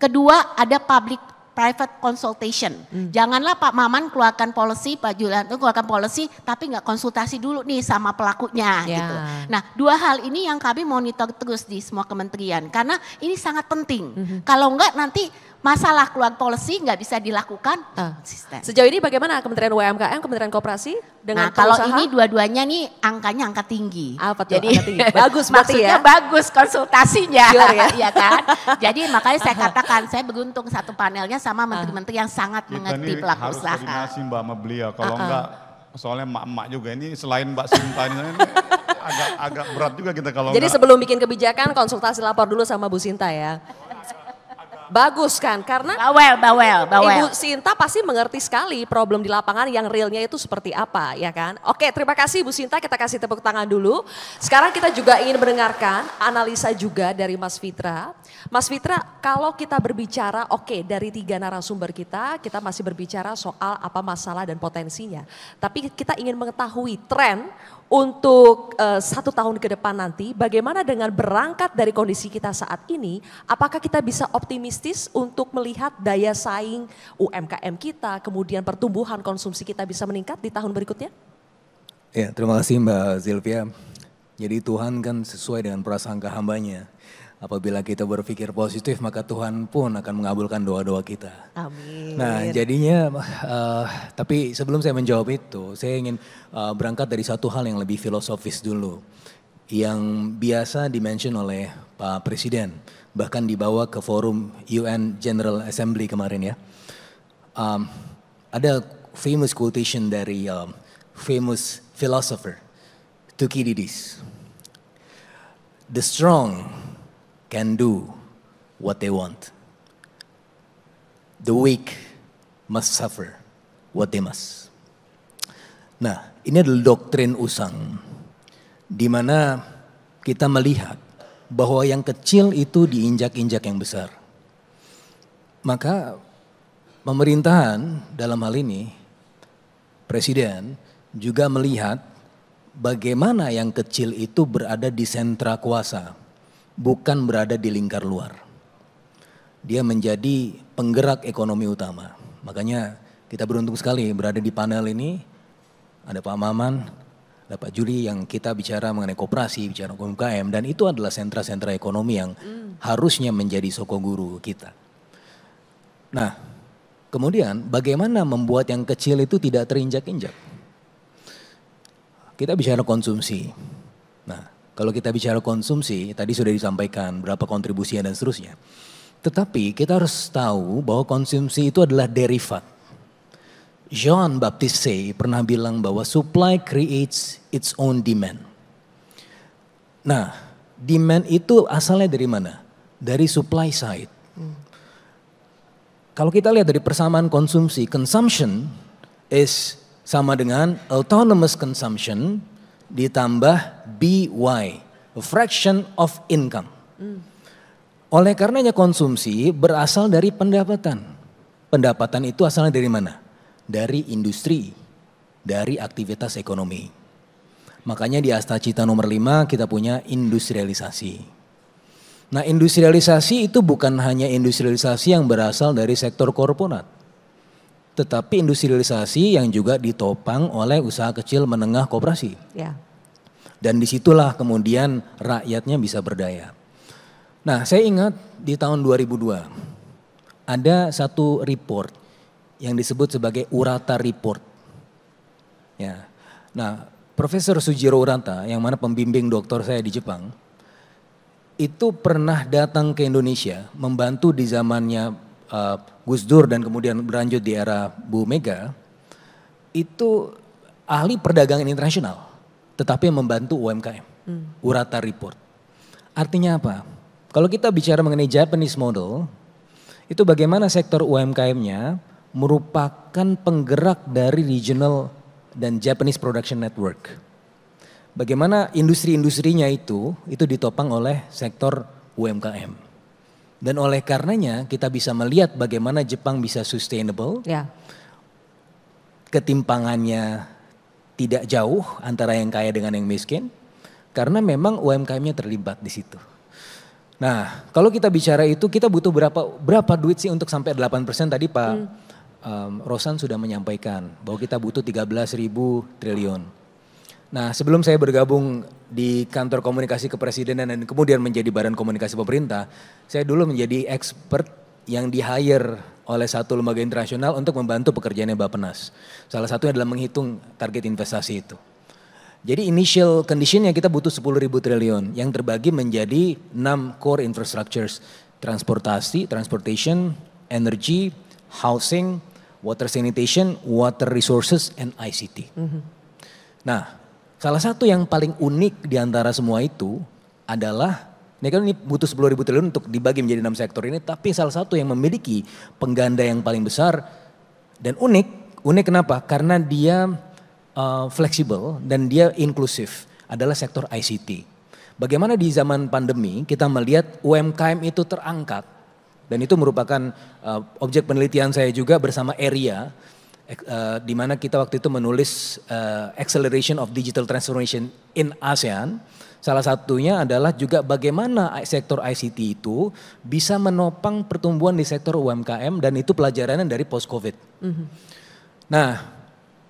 Kedua ada public private consultation. Janganlah Pak Maman keluarkan policy, Pak Julian itu keluarkan policy, tapi nggak konsultasi dulu nih sama pelakunya gitu. Nah, dua hal ini yang kami monitor terus di semua kementerian, karena ini sangat penting. Kalau enggak nanti masalah keluar policy nggak bisa dilakukan konsisten. Sejauh ini bagaimana Kementerian UMKM, Kementerian Koperasi dengan kalau pengusaha? ini dua-duanya nih angkanya angka tinggi. Apa tuh Jadi angka tinggi? Bagus berarti maksudnya ya? bagus konsultasinya, Sure ya? ya kan? Jadi makanya saya katakan saya beruntung satu panelnya sama menteri-menteri yang sangat Kita mengerti nih pelaku harus usaha. koordinasi Mbak sama beliau, kalau enggak soalnya emak-emak juga ini selain Mbak Sinta ini agak berat juga kita kalau Jadi enggak. sebelum bikin kebijakan konsultasi lapor dulu sama Bu Sinta ya. Bagus kan, karena Bawel. Ibu Sinta pasti mengerti sekali problem di lapangan yang realnya itu seperti apa, ya kan? Oke, terima kasih Bu Sinta, kita kasih tepuk tangan dulu. Sekarang kita juga ingin mendengarkan analisa juga dari Mas Fitra. Mas Fitra, kalau kita berbicara, dari 3 narasumber kita masih berbicara soal apa masalah dan potensinya. Tapi kita ingin mengetahui tren untuk 1 tahun ke depan nanti, bagaimana dengan berangkat dari kondisi kita saat ini, apakah kita bisa optimistis untuk melihat daya saing UMKM kita, kemudian pertumbuhan konsumsi kita bisa meningkat di tahun berikutnya? Ya, terima kasih Mbak Zilvia. Jadi Tuhan kan sesuai dengan prasangka hambanya. Apabila kita berpikir positif, maka Tuhan pun akan mengabulkan doa-doa kita. Amin. Nah jadinya, tapi sebelum saya menjawab itu, saya ingin berangkat dari satu hal yang lebih filosofis dulu. Yang biasa dimention oleh Pak Presiden, bahkan dibawa ke forum UN General Assembly kemarin ya. Ada famous quotation dari famous philosopher, Thucydides. The strong can do what they want. The weak must suffer what they must. Nah, ini adalah doktrin usang, di mana kita melihat bahwa yang kecil itu diinjak-injak yang besar. Maka pemerintahan dalam hal ini, Presiden juga melihat bagaimana yang kecil itu berada di sentra kuasa, bukan berada di lingkar luar. Dia menjadi penggerak ekonomi utama. Makanya kita beruntung sekali berada di panel ini. Ada Pak Maman, ada Pak Juli yang kita bicara mengenai koperasi, bicara UMKM. Dan itu adalah sentra-sentra ekonomi yang harusnya menjadi sokoguru kita. Nah, kemudian bagaimana membuat yang kecil itu tidak terinjak-injak? Kita bicara konsumsi. Nah, kalau kita bicara konsumsi, tadi sudah disampaikan berapa kontribusinya dan seterusnya. Tetapi kita harus tahu bahwa konsumsi itu adalah derivat. Jean Baptiste Say pernah bilang bahwa supply creates its own demand. Nah, demand itu asalnya dari mana? Dari supply side. Kalau kita lihat dari persamaan konsumsi, consumption is sama dengan autonomous consumption ditambah BY, a fraction of income. Oleh karenanya konsumsi berasal dari pendapatan. Pendapatan itu asalnya dari mana? Dari industri, dari aktivitas ekonomi. Makanya di Asta Cita nomor 5 kita punya industrialisasi. Nah, industrialisasi itu bukan hanya industrialisasi yang berasal dari sektor korporat. Tetapi industrialisasi yang juga ditopang oleh usaha kecil menengah koperasi. Ya. Dan disitulah kemudian rakyatnya bisa berdaya. Nah, saya ingat di tahun 2002 ada satu report yang disebut sebagai Urata Report. Ya. Nah, Profesor Sujiro Urata yang mana pembimbing doktor saya di Jepang itu pernah datang ke Indonesia membantu di zamannya Gus Dur dan kemudian berlanjut di era Bu Mega. Itu ahli perdagangan internasional tetapi membantu UMKM. Urata Report. Artinya apa? Kalau kita bicara mengenai Japanese model, itu bagaimana sektor UMKM-nya merupakan penggerak dari regional dan Japanese Production Network. Bagaimana industri-industrinya itu ditopang oleh sektor UMKM. Dan oleh karenanya kita bisa melihat bagaimana Jepang bisa sustainable. Ya. Ketimpangannya tidak jauh antara yang kaya dengan yang miskin. Karena memang UMKM-nya terlibat di situ. Nah, kalau kita bicara itu kita butuh berapa duit sih untuk sampai 8% tadi Pak Rosan sudah menyampaikan bahwa kita butuh 13.000 triliun. Nah, sebelum saya bergabung di kantor komunikasi kepresidenan dan kemudian menjadi badan komunikasi pemerintah, saya dulu menjadi expert yang di-hire oleh satu lembaga internasional untuk membantu pekerjaannya Bappenas. Salah satunya adalah menghitung target investasi itu. Jadi initial conditionnya kita butuh 10.000 triliun yang terbagi menjadi 6 core infrastructures. Transportation, energy, housing, water sanitation, water resources, and ICT. Nah, salah satu yang paling unik di antara semua itu adalah, ini butuh 10.000 triliun untuk dibagi menjadi 6 sektor ini, tapi salah satu yang memiliki pengganda yang paling besar dan unik kenapa? Karena dia fleksibel dan dia inklusif adalah sektor ICT. Bagaimana di zaman pandemi kita melihat UMKM itu terangkat dan itu merupakan objek penelitian saya juga bersama Area di mana kita waktu itu menulis Acceleration of Digital Transformation in ASEAN. Salah satunya adalah juga bagaimana sektor ICT itu bisa menopang pertumbuhan di sektor UMKM dan itu pelajarannya dari post-COVID. Nah,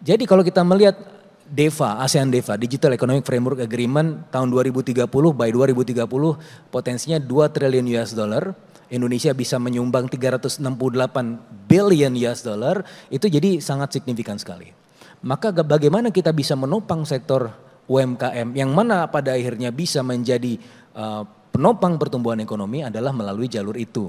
jadi kalau kita melihat DEFA, ASEAN DEFA, Digital Economic Framework Agreement tahun 2030, by 2030 potensinya 2 triliun US dollar, Indonesia bisa menyumbang 368 billion US dollar, itu jadi sangat signifikan sekali. Maka bagaimana kita bisa menopang sektor UMKM yang mana pada akhirnya bisa menjadi penopang pertumbuhan ekonomi adalah melalui jalur itu.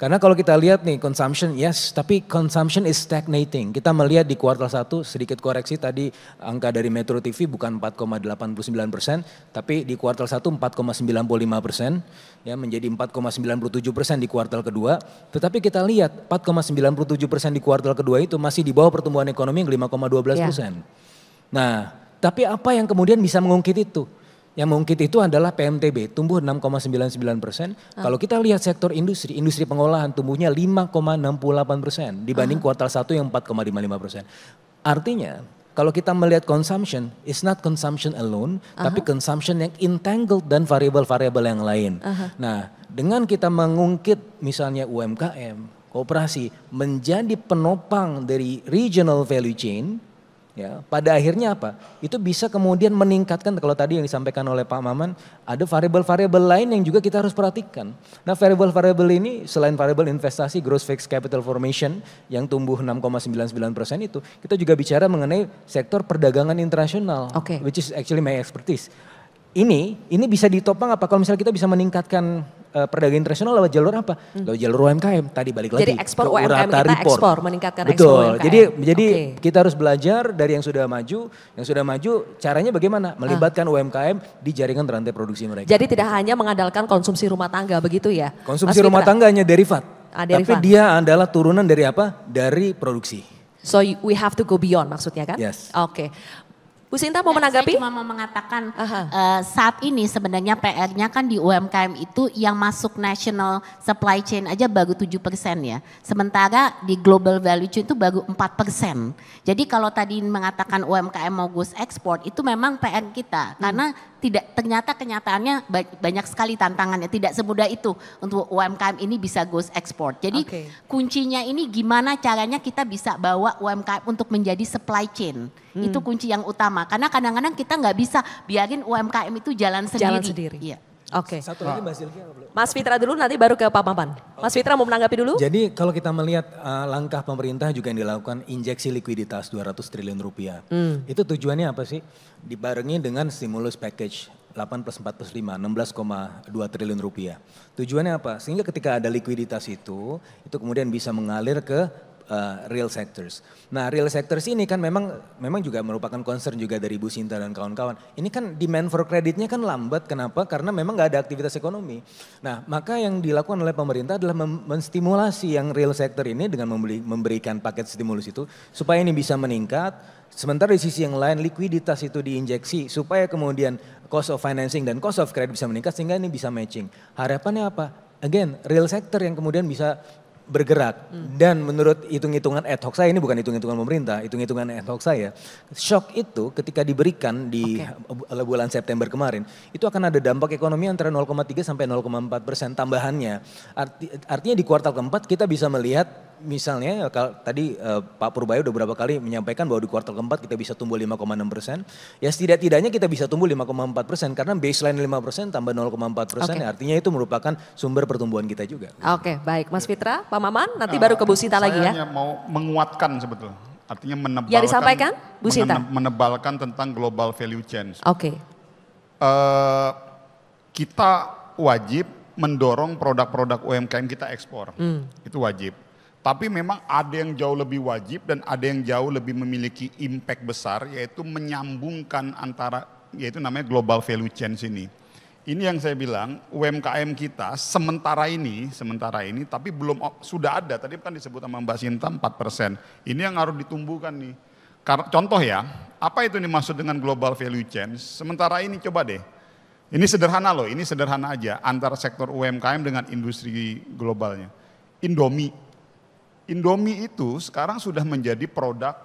Karena kalau kita lihat nih consumption yes, tapi consumption is stagnating. Kita melihat di kuartal 1 sedikit koreksi tadi angka dari Metro TV bukan 4,89%, tapi di kuartal 1 4,95%, ya menjadi 4,97% di kuartal kedua. Tetapi kita lihat 4,97% di kuartal kedua itu masih di bawah pertumbuhan ekonomi yang 5,12%. Nah, tapi apa yang kemudian bisa mengungkit itu? Yang mungkin itu adalah PMTB tumbuh 6,99%. Kalau kita lihat sektor industri pengolahan tumbuhnya 5,68% dibanding kuartal 1 yang 4,55%. Artinya kalau kita melihat consumption, it's not consumption alone, tapi consumption yang entangled dan variabel-variabel yang lain. Nah, dengan kita mengungkit misalnya UMKM, koperasi menjadi penopang dari regional value chain, ya, pada akhirnya apa? Itu bisa kemudian meningkatkan, kalau tadi yang disampaikan oleh Pak Maman, ada variabel-variabel lain yang juga kita harus perhatikan. Nah, variabel-variabel ini selain variabel investasi, gross fixed capital formation yang tumbuh 6,99% itu, kita juga bicara mengenai sektor perdagangan internasional, which is actually my expertise. Ini bisa ditopang apa kalau misalnya kita bisa meningkatkan perdagangan internasional lewat jalur apa? Lewat jalur UMKM. Tadi balik lagi. Jadi ekspor UMKM kita report. ekspor, meningkatkan Betul. ekspor UMKM. Jadi kita harus belajar dari yang sudah maju. Yang sudah maju caranya bagaimana? Melibatkan UMKM di jaringan rantai produksi mereka. Jadi tidak hanya mengandalkan konsumsi rumah tangga begitu ya? Konsumsi rumah tangga hanya derivat. Derivat. Tapi dia adalah turunan dari apa? Dari produksi. So we have to go beyond maksudnya kan? Yes. Oke. Bu Sinta mau menanggapi? Saya cuma mau mengatakan saat ini sebenarnya PR-nya kan di UMKM itu yang masuk national supply chain aja baru 7% ya. Sementara di global value chain itu baru 4%. Jadi kalau tadi mengatakan UMKM mau goes export itu memang PR kita. Karena ternyata kenyataannya banyak sekali tantangannya. Tidak semudah itu untuk UMKM ini bisa goes export. Jadi kuncinya ini gimana caranya kita bisa bawa UMKM untuk menjadi supply chain. Itu kunci yang utama. Karena kadang-kadang kita nggak bisa biarin UMKM itu jalan sendiri. Iya. Oke. Satu lagi Mbak Sylvia. Mas Fitra dulu nanti baru ke Pak Maman. Mas Fitra mau menanggapi dulu? Jadi kalau kita melihat langkah pemerintah juga yang dilakukan injeksi likuiditas 200 triliun rupiah. Itu tujuannya apa sih? Dibarengi dengan stimulus package 8 plus 4 plus 5, 16,2 triliun rupiah. Tujuannya apa? Sehingga ketika ada likuiditas itu kemudian bisa mengalir ke real sectors. Nah, real sectors ini kan memang juga merupakan concern juga dari Bu Sinta dan kawan-kawan. Ini kan demand for creditnya kan lambat. Kenapa? Karena memang nggak ada aktivitas ekonomi. Nah, maka yang dilakukan oleh pemerintah adalah menstimulasi yang real sector ini dengan memberikan paket stimulus itu supaya ini bisa meningkat. Sementara di sisi yang lain likuiditas itu diinjeksi supaya kemudian cost of financing dan cost of credit bisa meningkat sehingga ini bisa matching. Harapannya apa? Again, real sector yang kemudian bisa bergerak. Dan menurut hitung-hitungan ad hoc saya, ini bukan hitung-hitungan pemerintah, hitung-hitungan ad hoc saya, shock itu ketika diberikan di bulan September kemarin, itu akan ada dampak ekonomi antara 0,3 sampai 0,4% tambahannya. Artinya di kuartal keempat kita bisa melihat misalnya tadi Pak Purbaya udah beberapa kali menyampaikan bahwa di kuartal keempat kita bisa tumbuh 5,6%. Ya setidak-tidaknya kita bisa tumbuh 5,4% karena baseline 5% tambah 0,4%, artinya itu merupakan sumber pertumbuhan kita juga. Oke, baik Mas Fitra, Pak Maman, nanti baru ke Bu Sinta lagi ya. Saya hanya mau menguatkan sebetulnya, artinya menebalkan. Yang disampaikan Bu Sinta? Menebalkan tentang global value chain. Oke. Kita wajib mendorong produk-produk UMKM kita ekspor, itu wajib. Tapi memang ada yang jauh lebih wajib dan ada yang jauh lebih memiliki impact besar, yaitu menyambungkan antara, yaitu namanya global value chain ini. Ini yang saya bilang UMKM kita sementara ini, tapi belum, sudah ada, tadi kan disebut sama Mbak Sinta 4%. Ini yang harus ditumbuhkan nih. Contoh ya, apa itu dimaksud dengan global value chain? Sementara ini coba deh, ini sederhana loh, ini sederhana aja antara sektor UMKM dengan industri globalnya. Indomie itu sekarang sudah menjadi produk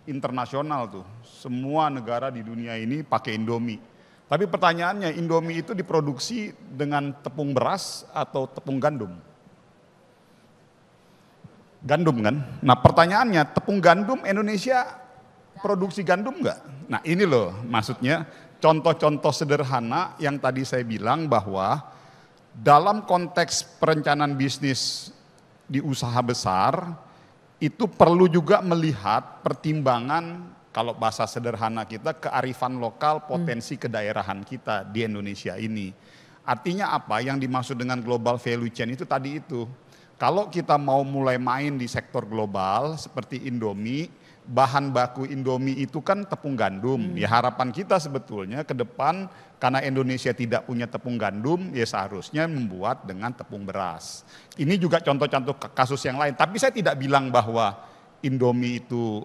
internasional tuh. Semua negara di dunia ini pakai Indomie. Tapi pertanyaannya, Indomie itu diproduksi dengan tepung beras atau tepung gandum? Gandum kan? Nah pertanyaannya, tepung gandum Indonesia produksi gandum enggak? Nah ini loh maksudnya contoh-contoh sederhana yang tadi saya bilang bahwa dalam konteks perencanaan bisnis di usaha besar, itu perlu juga melihat pertimbangan, kalau bahasa sederhana kita, kearifan lokal, potensi kedaerahan kita di Indonesia ini. Artinya apa? Yang dimaksud dengan global value chain itu tadi itu. Kalau kita mau mulai main di sektor global seperti Indomie, bahan baku Indomie itu kan tepung gandum. Ya harapan kita sebetulnya ke depan karena Indonesia tidak punya tepung gandum, ya seharusnya membuat dengan tepung beras. Ini juga contoh-contoh kasus yang lain. Tapi saya tidak bilang bahwa Indomie itu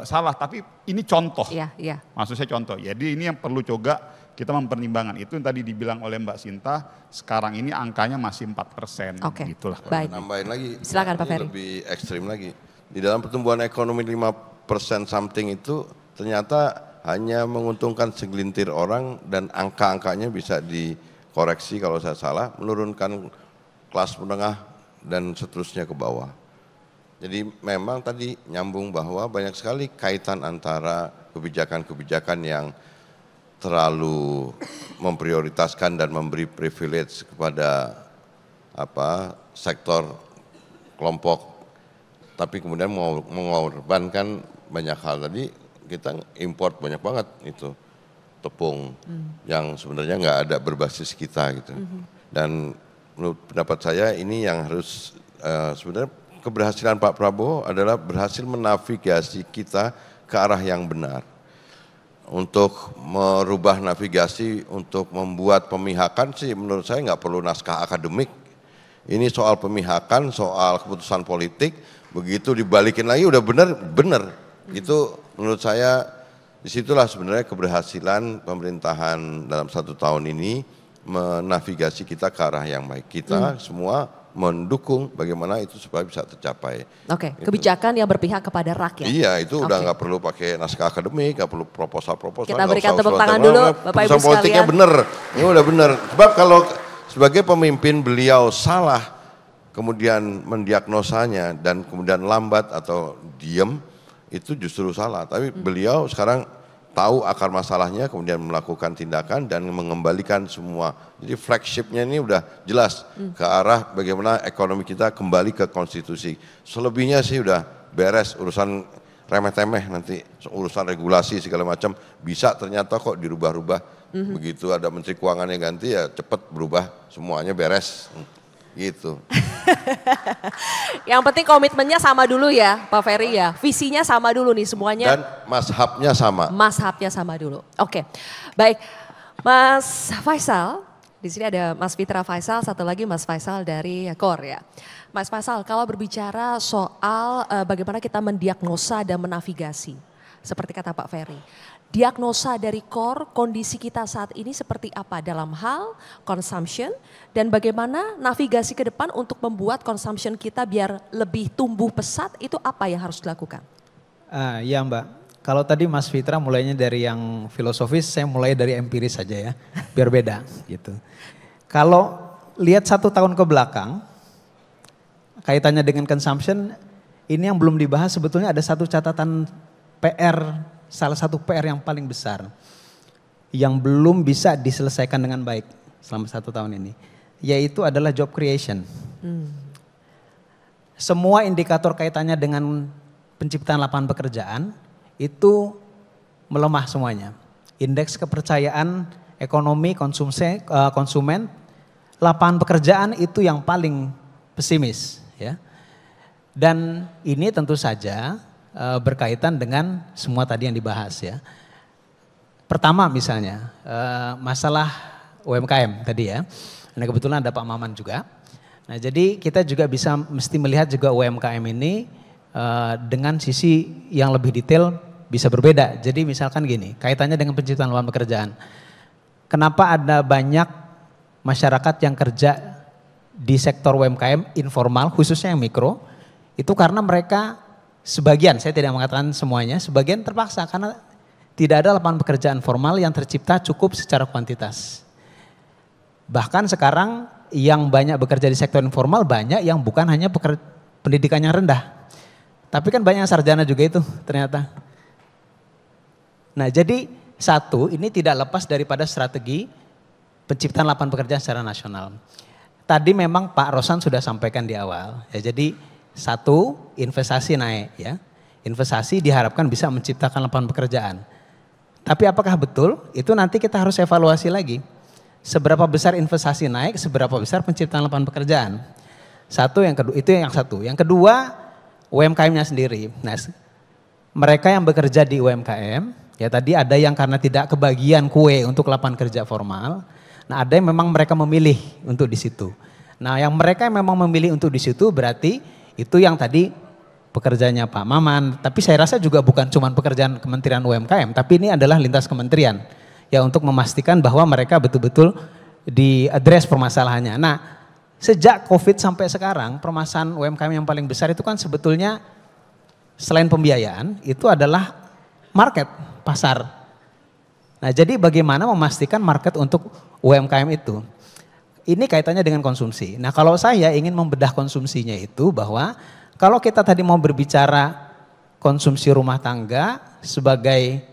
salah, tapi ini contoh. Iya. Maksud saya contoh. Jadi ini yang perlu juga kita mempertimbangkan. Itu yang tadi dibilang oleh Mbak Sinta, sekarang ini angkanya masih 4%. Oke, Gitulah. baik. Nambahin lagi, Silakan Pak Ferry. lebih ekstrim lagi. Di dalam pertumbuhan ekonomi 5% something itu ternyata hanya menguntungkan segelintir orang dan angka-angkanya bisa dikoreksi kalau saya salah, menurunkan kelas menengah dan seterusnya ke bawah. Jadi memang tadi nyambung bahwa banyak sekali kaitan antara kebijakan-kebijakan yang terlalu memprioritaskan dan memberi privilege kepada sektor kelompok, tapi kemudian mengorbankan banyak hal. Tadi kita import banyak banget itu tepung yang sebenarnya nggak ada berbasis kita gitu. Dan menurut pendapat saya ini yang harus sebenarnya keberhasilan Pak Prabowo adalah berhasil menavigasi kita ke arah yang benar. Untuk merubah navigasi, untuk membuat pemihakan sih menurut saya nggak perlu naskah akademik. Ini soal pemihakan, soal keputusan politik, begitu dibalikin lagi udah benar. Itu menurut saya disitulah sebenarnya keberhasilan pemerintahan dalam 1 tahun ini menavigasi kita ke arah yang baik. Kita semua mendukung bagaimana itu supaya bisa tercapai. Oke, Gitu. Kebijakan yang berpihak kepada rakyat. Iya, itu udah nggak perlu pakai naskah akademik, nggak perlu proposal. Kita berikan tepuk tangan dulu Bapak Ibu sekalian. Politiknya benar, ini udah benar. Sebab kalau sebagai pemimpin beliau salah, kemudian mendiagnosanya dan kemudian lambat atau diem, itu justru salah. Tapi beliau sekarang tahu akar masalahnya, kemudian melakukan tindakan dan mengembalikan semua. Jadi flagshipnya ini udah jelas ke arah bagaimana ekonomi kita kembali ke konstitusi. Selebihnya sih udah beres, urusan remeh-temeh nanti, urusan regulasi segala macam bisa ternyata kok dirubah-rubah. Begitu ada Menteri Keuangannya ganti ya cepet berubah, semuanya beres. Gitu. Yang penting komitmennya sama dulu ya Pak Ferry ya, visinya sama dulu nih semuanya. Dan mazhabnya sama. Mazhabnya sama dulu. Oke, baik Mas Faisal, di sini ada Mas Fitra Faisal, satu lagi Mas Faisal dari KOR ya. Mas Faisal, kalau berbicara soal bagaimana kita mendiagnosa dan menavigasi seperti kata Pak Ferry. Diagnosa dari core kondisi kita saat ini seperti apa dalam hal consumption dan bagaimana navigasi ke depan untuk membuat consumption kita biar lebih tumbuh pesat, itu apa yang harus dilakukan? Ya Mbak, kalau tadi Mas Fitra mulainya dari yang filosofis, saya mulai dari empiris saja ya, biar beda gitu. Kalau lihat 1 tahun ke belakang, kaitannya dengan consumption, ini yang belum dibahas sebetulnya ada satu catatan PR, salah satu PR yang paling besar, yang belum bisa diselesaikan dengan baik selama 1 tahun ini, yaitu adalah job creation. Semua indikator kaitannya dengan penciptaan lapangan pekerjaan itu melemah semuanya. Indeks kepercayaan ekonomi konsumen, lapangan pekerjaan itu yang paling pesimis ya. Dan ini tentu saja berkaitan dengan semua tadi yang dibahas ya. Pertama misalnya masalah UMKM tadi ya. Nah kebetulan ada Pak Maman juga. Nah jadi kita juga mesti melihat juga UMKM ini dengan sisi yang lebih detail bisa berbeda. Jadi misalkan gini, kaitannya dengan penciptaan lapangan pekerjaan. Kenapa ada banyak masyarakat yang kerja di sektor UMKM informal, khususnya yang mikro, itu karena mereka sebagian, saya tidak mengatakan semuanya, sebagian terpaksa karena tidak ada lapangan pekerjaan formal yang tercipta cukup secara kuantitas. Bahkan sekarang yang banyak bekerja di sektor informal banyak yang bukan hanya pendidikan yang rendah. Tapi kan banyak sarjana juga itu ternyata. Nah jadi satu, ini tidak lepas daripada strategi penciptaan lapangan pekerjaan secara nasional. Tadi memang Pak Rosan sudah sampaikan di awal. Ya, jadi satu, investasi naik ya. Investasi diharapkan bisa menciptakan lapangan pekerjaan. Tapi apakah betul? Itu nanti kita harus evaluasi lagi. Seberapa besar investasi naik, seberapa besar penciptaan lapangan pekerjaan. Satu, yang kedua, itu yang satu. Yang kedua, UMKM-nya sendiri. Nah, mereka yang bekerja di UMKM, ya tadi ada yang karena tidak kebagian kue untuk lapangan kerja formal. Nah, ada yang memang mereka memilih untuk di situ. Nah, yang mereka yang memang memilih untuk di situ berarti itu yang tadi pekerjaannya Pak Maman. Tapi saya rasa juga bukan cuma pekerjaan Kementerian UMKM, tapi ini adalah lintas kementerian. Ya untuk memastikan bahwa mereka betul-betul diadres permasalahannya. Nah, sejak COVID sampai sekarang permasalahan UMKM yang paling besar itu kan sebetulnya selain pembiayaan itu adalah market, pasar. Nah jadi bagaimana memastikan market untuk UMKM itu? Ini kaitannya dengan konsumsi. Nah kalau saya ingin membedah konsumsinya itu bahwa kalau kita tadi mau berbicara konsumsi rumah tangga sebagai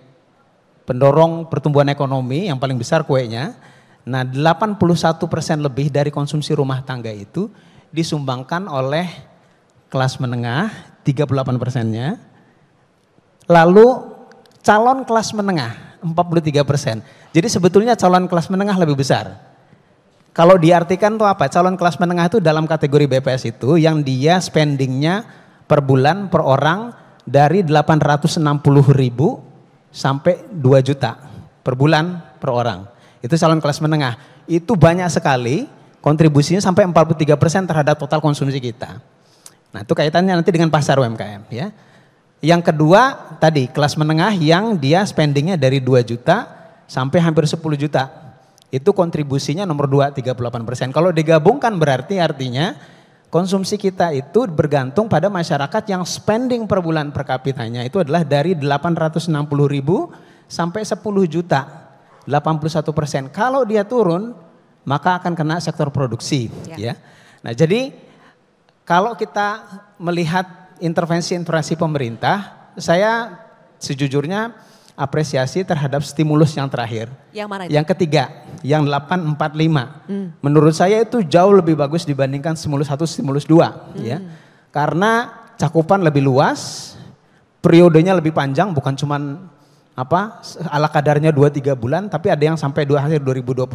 pendorong pertumbuhan ekonomi yang paling besar kuenya. Nah 81% lebih dari konsumsi rumah tangga itu disumbangkan oleh kelas menengah 38%-nya. Lalu calon kelas menengah 43%. Jadi sebetulnya calon kelas menengah lebih besar. Kalau diartikan tuh apa? Calon kelas menengah itu dalam kategori BPS itu yang dia spendingnya per bulan per orang dari 860.000 sampai 2 juta per bulan per orang. Itu calon kelas menengah. Itu banyak sekali kontribusinya sampai 43% terhadap total konsumsi kita. Nah itu kaitannya nanti dengan pasar UMKM ya. Yang kedua tadi kelas menengah yang dia spendingnya dari 2 juta sampai hampir 10 juta. Itu kontribusinya nomor 2 38%. Kalau digabungkan berarti artinya konsumsi kita itu bergantung pada masyarakat yang spending per bulan per kapitanya itu adalah dari 860.000 sampai 10 juta. 81%. Kalau dia turun maka akan kena sektor produksi ya. Nah jadi kalau kita melihat intervensi intervensi pemerintah, saya sejujurnya apresiasi terhadap stimulus yang terakhir. Yang mana itu? Yang ketiga, yang 845. Menurut saya itu jauh lebih bagus dibandingkan stimulus 1, stimulus 2 ya. Karena cakupan lebih luas, periodenya lebih panjang, bukan cuman ala kadarnya 2-3 bulan, tapi ada yang sampai akhir 2026.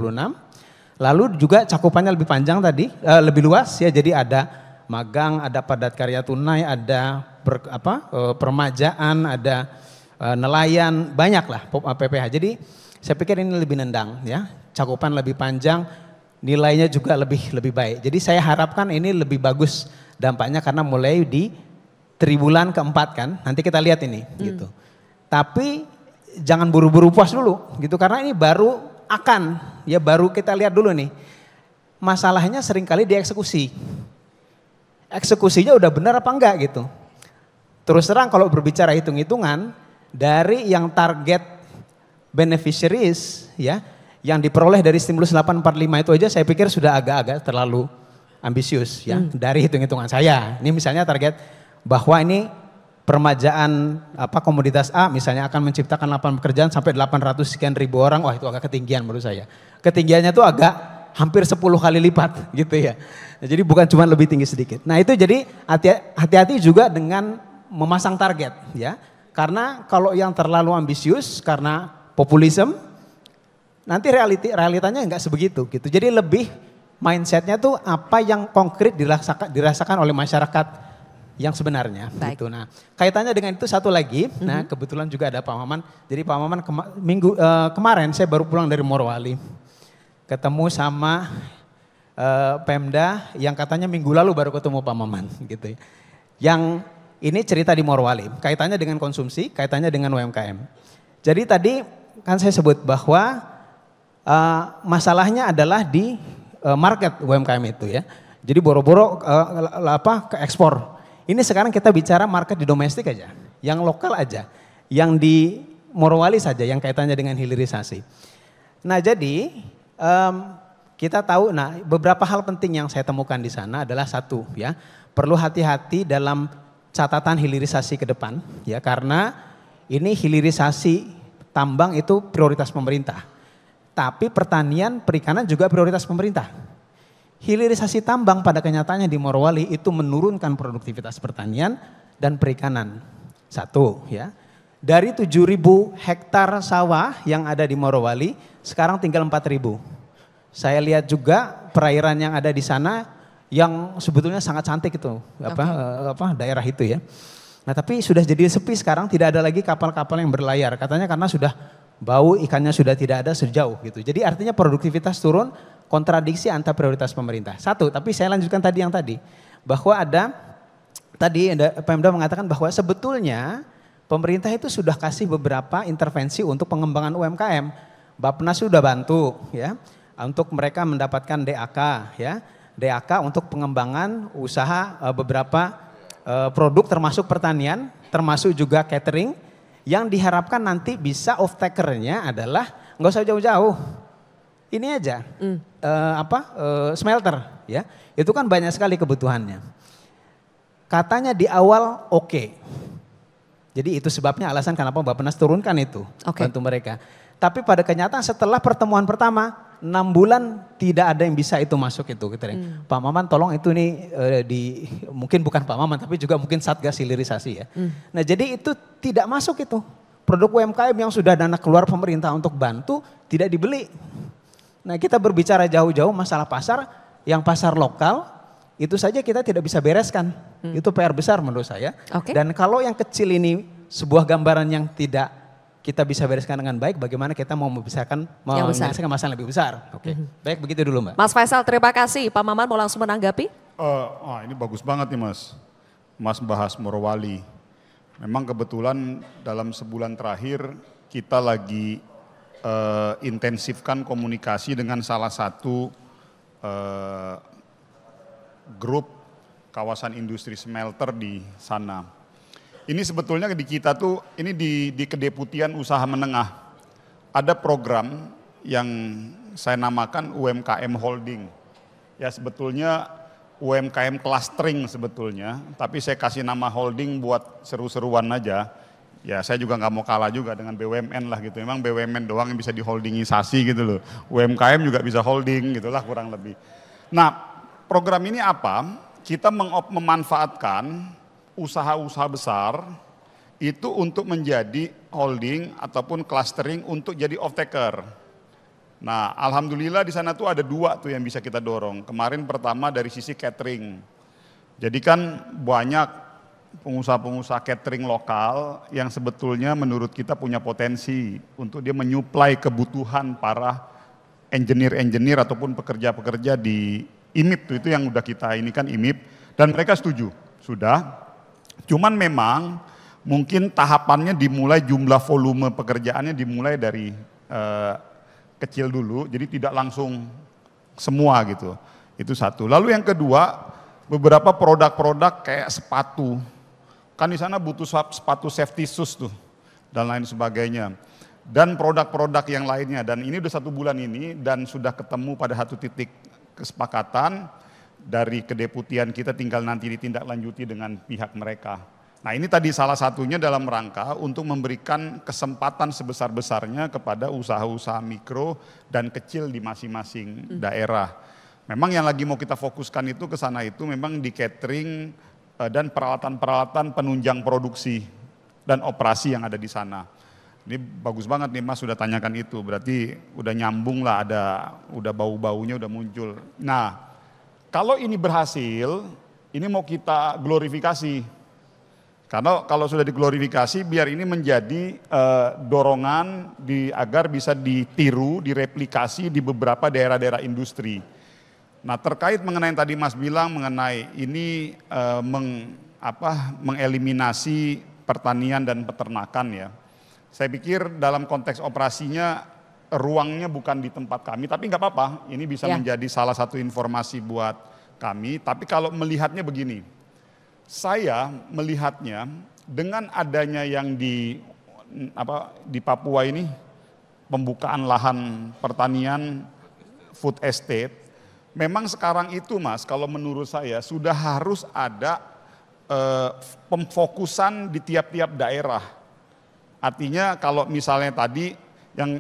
Lalu juga cakupannya lebih panjang tadi, lebih luas ya. Jadi ada magang, ada padat karya tunai, ada permajaan, ada nelayan, banyak lah PPH. Jadi saya pikir ini lebih nendang ya, cakupan lebih panjang, nilainya juga lebih baik. Jadi saya harapkan ini lebih bagus dampaknya karena mulai di triwulan keempat kan, nanti kita lihat ini gitu. Tapi jangan buru-buru puas dulu gitu, karena ini baru baru kita lihat dulu nih. Masalahnya seringkali dieksekusi. Eksekusinya udah benar apa enggak gitu. Terus terang kalau berbicara hitung-hitungan, dari yang target beneficiaries ya, yang diperoleh dari stimulus 845 itu aja saya pikir sudah agak-agak terlalu ambisius ya, dari hitung-hitungan saya. Ini misalnya target bahwa ini permajaan komoditas A misalnya akan menciptakan lapangan pekerjaan sampai 800 sekian ribu orang. Wah, itu agak ketinggian menurut saya. Ketinggiannya tuh agak hampir 10 kali lipat gitu ya. Jadi bukan cuma lebih tinggi sedikit. Nah, itu jadi hati-hati juga dengan memasang target ya. Karena kalau yang terlalu ambisius karena populisme, nanti realitanya enggak sebegitu gitu. Jadi lebih mindsetnya tuh apa yang konkret dirasakan oleh masyarakat yang sebenarnya. Gitu. Nah, kaitannya dengan itu satu lagi, nah kebetulan juga ada Pak Maman. Jadi Pak Maman kemarin saya baru pulang dari Morowali, ketemu sama Pemda yang katanya minggu lalu baru ketemu Pak Maman gitu. Yang ini cerita di Morowali, kaitannya dengan konsumsi, kaitannya dengan UMKM. Jadi tadi kan saya sebut bahwa masalahnya adalah di market UMKM itu ya. Jadi boro-boro ke ekspor. Ini sekarang kita bicara market di domestik aja, yang lokal aja, yang di Morowali saja yang kaitannya dengan hilirisasi. Nah, jadi kita tahu, beberapa hal penting yang saya temukan di sana adalah satu ya, perlu hati-hati dalam catatan hilirisasi ke depan ya, karena ini hilirisasi tambang itu prioritas pemerintah. Tapi pertanian, perikanan juga prioritas pemerintah. Hilirisasi tambang pada kenyataannya di Morowali itu menurunkan produktivitas pertanian dan perikanan. Satu ya. Dari 7.000 hektar sawah yang ada di Morowali sekarang tinggal 4.000. Saya lihat juga perairan yang ada di sana yang sebetulnya sangat cantik itu daerah itu ya. Nah, tapi sudah jadi sepi sekarang, tidak ada lagi kapal-kapal yang berlayar. Katanya karena sudah bau ikannya sudah tidak ada sejauh gitu. Jadi artinya produktivitas turun, kontradiksi antar prioritas pemerintah. Satu, tapi saya lanjutkan tadi bahwa Pemda mengatakan bahwa sebetulnya pemerintah itu sudah kasih beberapa intervensi untuk pengembangan UMKM. Bappenas sudah bantu ya untuk mereka mendapatkan DAK ya. DAK untuk pengembangan usaha beberapa produk termasuk pertanian, termasuk juga catering, yang diharapkan nanti bisa off takernya adalah nggak usah jauh-jauh. Ini aja, smelter ya, itu kan banyak sekali kebutuhannya. Katanya di awal oke. Jadi itu sebabnya alasan kenapa Bappenas turunkan itu, bantu mereka. Tapi pada kenyataan setelah pertemuan pertama, 6 bulan tidak ada yang bisa itu masuk itu. Pak Maman tolong itu nih mungkin bukan Pak Maman tapi juga mungkin Satgas Hilirisasi ya. Nah, jadi itu tidak masuk itu. Produk UMKM yang sudah dana keluar pemerintah untuk bantu tidak dibeli. Nah, kita berbicara jauh-jauh masalah pasar, yang pasar lokal itu saja kita tidak bisa bereskan. Itu PR besar menurut saya. Dan kalau yang kecil ini sebuah gambaran yang tidak kita bisa bereskan dengan baik, bagaimana kita mau menyelesaikan masalah lebih besar. Baik, begitu dulu Mbak. Mas Faisal, terima kasih. Pak Maman mau langsung menanggapi? Ini bagus banget nih Mas bahas Morowali. Memang kebetulan dalam sebulan terakhir kita lagi intensifkan komunikasi dengan salah satu grup kawasan industri smelter di sana. Ini sebetulnya di kita tuh, ini di Kedeputian Usaha Menengah, ada program yang saya namakan UMKM Holding. Ya sebetulnya UMKM clustering sebetulnya, tapi saya kasih nama holding buat seru-seruan aja. Ya saya juga nggak mau kalah juga dengan BUMN lah gitu. Memang BUMN doang yang bisa diholdingisasi gitu loh. UMKM juga bisa holding gitulah kurang lebih. Nah, program ini apa? Kita memanfaatkan usaha-usaha besar itu untuk menjadi holding ataupun clustering untuk jadi off-taker. Nah, alhamdulillah di sana tuh ada 2 tuh yang bisa kita dorong. Kemarin pertama dari sisi catering. Jadi kan banyak pengusaha-pengusaha catering lokal yang sebetulnya menurut kita punya potensi untuk dia menyuplai kebutuhan para engineer ataupun pekerja-pekerja di IMIP itu yang udah kita ini kan IMIP, dan mereka setuju sudah. Cuman memang mungkin tahapannya dimulai, jumlah volume pekerjaannya dimulai dari kecil dulu, jadi tidak langsung semua gitu. Itu satu. Lalu yang kedua, beberapa produk-produk kayak sepatu, kan di sana butuh sepatu safety shoes tuh, dan lain sebagainya. Dan produk-produk yang lainnya, dan ini udah 1 bulan ini, dan sudah ketemu pada satu titik kesepakatan dari kedeputian kita, tinggal nanti ditindaklanjuti dengan pihak mereka. Nah ini tadi salah satunya dalam rangka untuk memberikan kesempatan sebesar-besarnya kepada usaha-usaha mikro dan kecil di masing-masing daerah. Memang yang lagi mau kita fokuskan itu ke sana itu memang di catering dan peralatan-peralatan penunjang produksi dan operasi yang ada di sana. Ini bagus banget nih Mas sudah tanyakan itu, berarti udah nyambung lah, udah bau-baunya udah muncul. Nah kalau ini berhasil, ini mau kita glorifikasi. Karena kalau sudah diglorifikasi, biar ini menjadi dorongan agar bisa ditiru, direplikasi di beberapa daerah-daerah industri. Nah terkait mengenai yang tadi Mas bilang mengenai ini mengeliminasi pertanian dan peternakan ya. Saya pikir dalam konteks operasinya ruangnya bukan di tempat kami, tapi nggak apa-apa. Ini bisa menjadi salah satu informasi buat kami. Tapi kalau melihatnya begini, saya melihatnya dengan adanya yang di Papua ini pembukaan lahan pertanian food estate, memang sekarang itu Mas kalau menurut saya sudah harus ada pemfokusan di tiap-tiap daerah. Artinya kalau misalnya tadi yang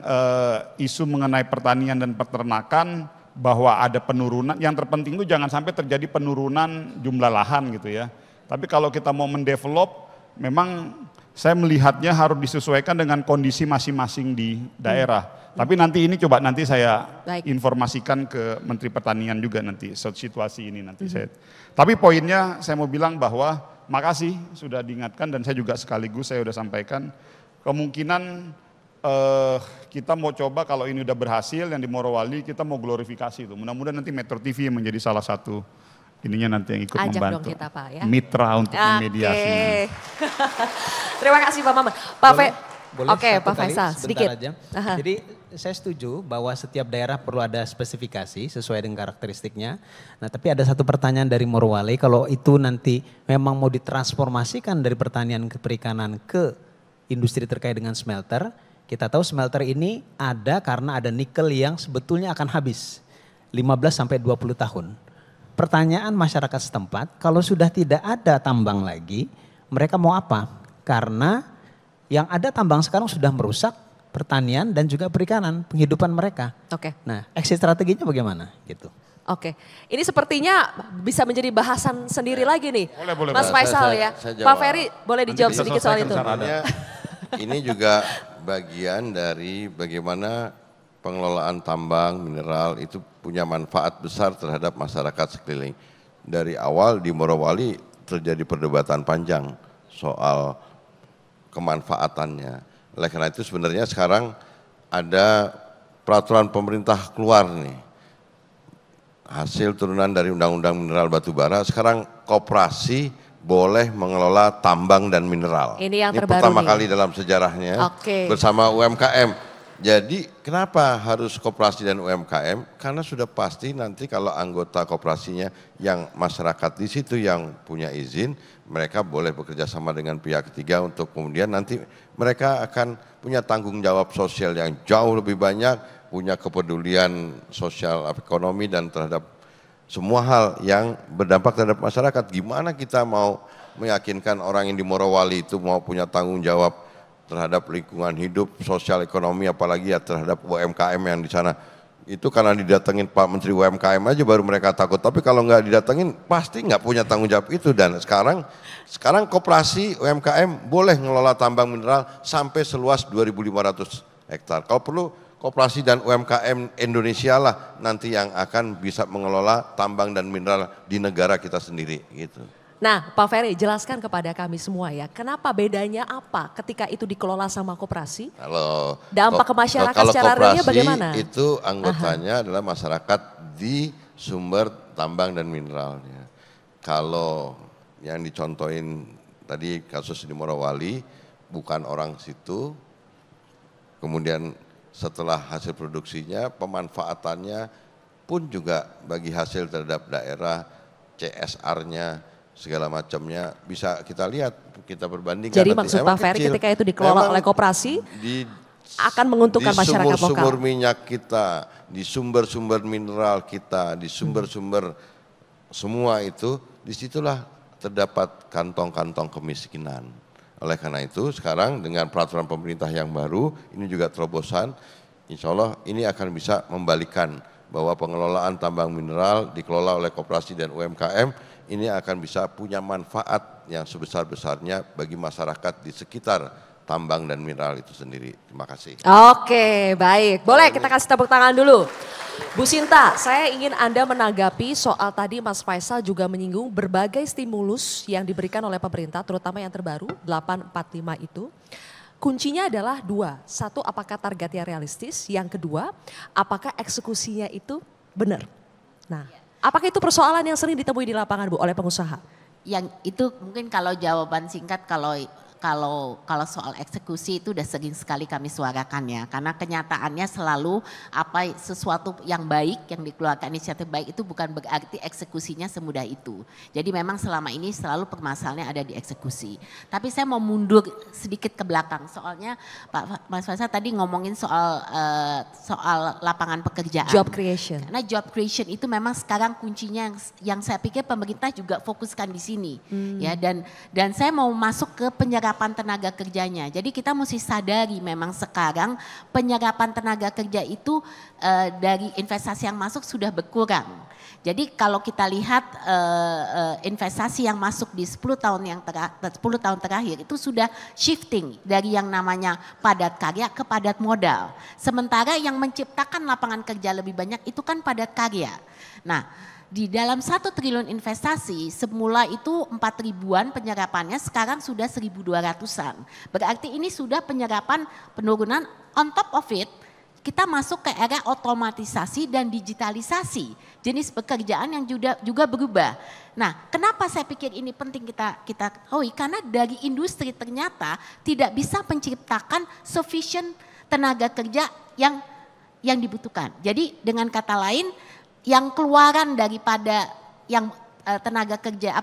isu mengenai pertanian dan peternakan bahwa ada penurunan, yang terpenting itu jangan sampai terjadi penurunan jumlah lahan gitu ya. Tapi kalau kita mau mendevelop, memang saya melihatnya harus disesuaikan dengan kondisi masing-masing di daerah. Tapi nanti ini coba nanti saya informasikan ke Menteri Pertanian juga nanti situasi ini nanti saya. Tapi poinnya saya mau bilang bahwa makasih sudah diingatkan dan saya juga sekaligus saya sudah sampaikan kemungkinan kita mau coba kalau ini udah berhasil yang di Morowali kita mau glorifikasi itu. Mudah-mudahan nanti Metro TV yang menjadi salah satu ininya nanti yang ikut Ajak membantu. Dong kita, Pak, ya. Mitra untuk memediasi. Terima kasih Pak Maman. Pak Boleh Pak Faisal sedikit. Aja. Jadi saya setuju bahwa setiap daerah perlu ada spesifikasi sesuai dengan karakteristiknya. Nah tapi ada satu pertanyaan dari Morowali, kalau itu nanti memang mau ditransformasikan dari pertanian ke perikanan ke industri terkait dengan smelter, kita tahu smelter ini ada karena ada nikel yang sebetulnya akan habis 15-20 tahun. Pertanyaan masyarakat setempat, kalau sudah tidak ada tambang lagi, mereka mau apa? Karena yang ada tambang sekarang sudah merusak pertanian dan juga perikanan, penghidupan mereka. Oke. Nah, exit strateginya bagaimana? Gitu. Oke, ini sepertinya bisa menjadi bahasan sendiri lagi nih. Boleh, Mas Faisal ya. Pak Ferry boleh dijawab sedikit soal itu. Ini juga bagian dari bagaimana pengelolaan tambang, mineral itu punya manfaat besar terhadap masyarakat sekeliling. Dari awal di Morowali terjadi perdebatan panjang soal kemanfaatannya. Oleh karena itu sebenarnya sekarang ada peraturan pemerintah keluar nih. Hasil turunan dari Undang-Undang Mineral Batubara, sekarang koperasi boleh mengelola tambang dan mineral. Ini yang terbaru pertama nih. kali dalam sejarahnya bersama UMKM. Jadi kenapa harus koperasi dan UMKM? Karena sudah pasti nanti kalau anggota koperasinya yang masyarakat di situ yang punya izin, mereka boleh bekerja sama dengan pihak ketiga untuk kemudian nanti mereka akan punya tanggung jawab sosial yang jauh lebih banyak, punya kepedulian sosial ekonomi dan terhadap semua hal yang berdampak terhadap masyarakat. Gimana kita mau meyakinkan orang yang di Morowali itu mau punya tanggung jawab terhadap lingkungan hidup, sosial ekonomi, apalagi ya terhadap UMKM yang di sana. Itu karena didatengin Pak Menteri UMKM aja baru mereka takut. Tapi kalau nggak didatengin pasti nggak punya tanggung jawab itu. Dan sekarang koperasi UMKM boleh ngelola tambang mineral sampai seluas 2.500 hektar. Kalau perlu koperasi dan UMKM Indonesia lah nanti yang akan bisa mengelola tambang dan mineral di negara kita sendiri gitu. Nah Pak Ferry jelaskan kepada kami semua ya, kenapa bedanya apa ketika itu dikelola sama koperasi? Kalau dampak ke masyarakat secara realnya bagaimana? Itu anggotanya adalah masyarakat di sumber tambang dan mineralnya. Kalau yang dicontohin tadi kasus di Morowali, bukan orang situ, kemudian setelah hasil produksinya, pemanfaatannya pun juga bagi hasil terhadap daerah, CSR-nya, segala macamnya bisa kita lihat, kita perbandingkan. Jadi maksud Pak Ferry ketika itu dikelola oleh koperasi, akan menguntungkan masyarakat lokal. Di sumber-sumber minyak kita, di sumber-sumber mineral kita, di sumber-sumber semua itu, disitulah terdapat kantong-kantong kemiskinan. Oleh karena itu sekarang dengan peraturan pemerintah yang baru, ini juga terobosan, insya Allah ini akan bisa membalikan bahwa pengelolaan tambang mineral dikelola oleh koperasi dan UMKM, ini akan bisa punya manfaat yang sebesar-besarnya bagi masyarakat di sekitar tambang dan mineral itu sendiri. Terima kasih. Oke, baik. Boleh kita kasih tepuk tangan dulu. Bu Sinta, saya ingin Anda menanggapi soal tadi Mas Faisal juga menyinggung berbagai stimulus yang diberikan oleh pemerintah, terutama yang terbaru 845 itu. Kuncinya adalah dua, satu apakah targetnya realistis, yang kedua apakah eksekusinya itu benar. Nah, apakah itu persoalan yang sering ditemui di lapangan Bu oleh pengusaha? Yang itu mungkin kalau jawaban singkat kalau soal eksekusi itu udah sering sekali kami suarakan ya, karena kenyataannya selalu sesuatu yang baik yang dikeluarkan inisiatif baik itu bukan berarti eksekusinya semudah itu. Jadi memang selama ini selalu permasalahannya ada di eksekusi. Tapi saya mau mundur sedikit ke belakang, soalnya Pak Mas Faisal tadi ngomongin soal lapangan pekerjaan. Job creation. Karena job creation itu memang sekarang kuncinya yang saya pikir pemerintah juga fokuskan di sini ya, dan saya mau masuk ke penyerapan tenaga kerjanya. Jadi kita mesti sadari memang sekarang penyerapan tenaga kerja itu dari investasi yang masuk sudah berkurang. Jadi kalau kita lihat investasi yang masuk di 10 tahun terakhir itu sudah shifting dari yang namanya padat karya ke padat modal. Sementara yang menciptakan lapangan kerja lebih banyak itu kan padat karya. Nah, di dalam 1 triliun investasi semula itu 4.000-an penyerapannya, sekarang sudah 1.200-an. Berarti ini sudah penurunan, on top of it kita masuk ke era otomatisasi dan digitalisasi. Jenis pekerjaan yang juga berubah. Nah, kenapa saya pikir ini penting kita ketahui? Karena dari industri ternyata tidak bisa menciptakan sufficient tenaga kerja yang dibutuhkan. Jadi dengan kata lain, yang keluaran daripada yang tenaga kerja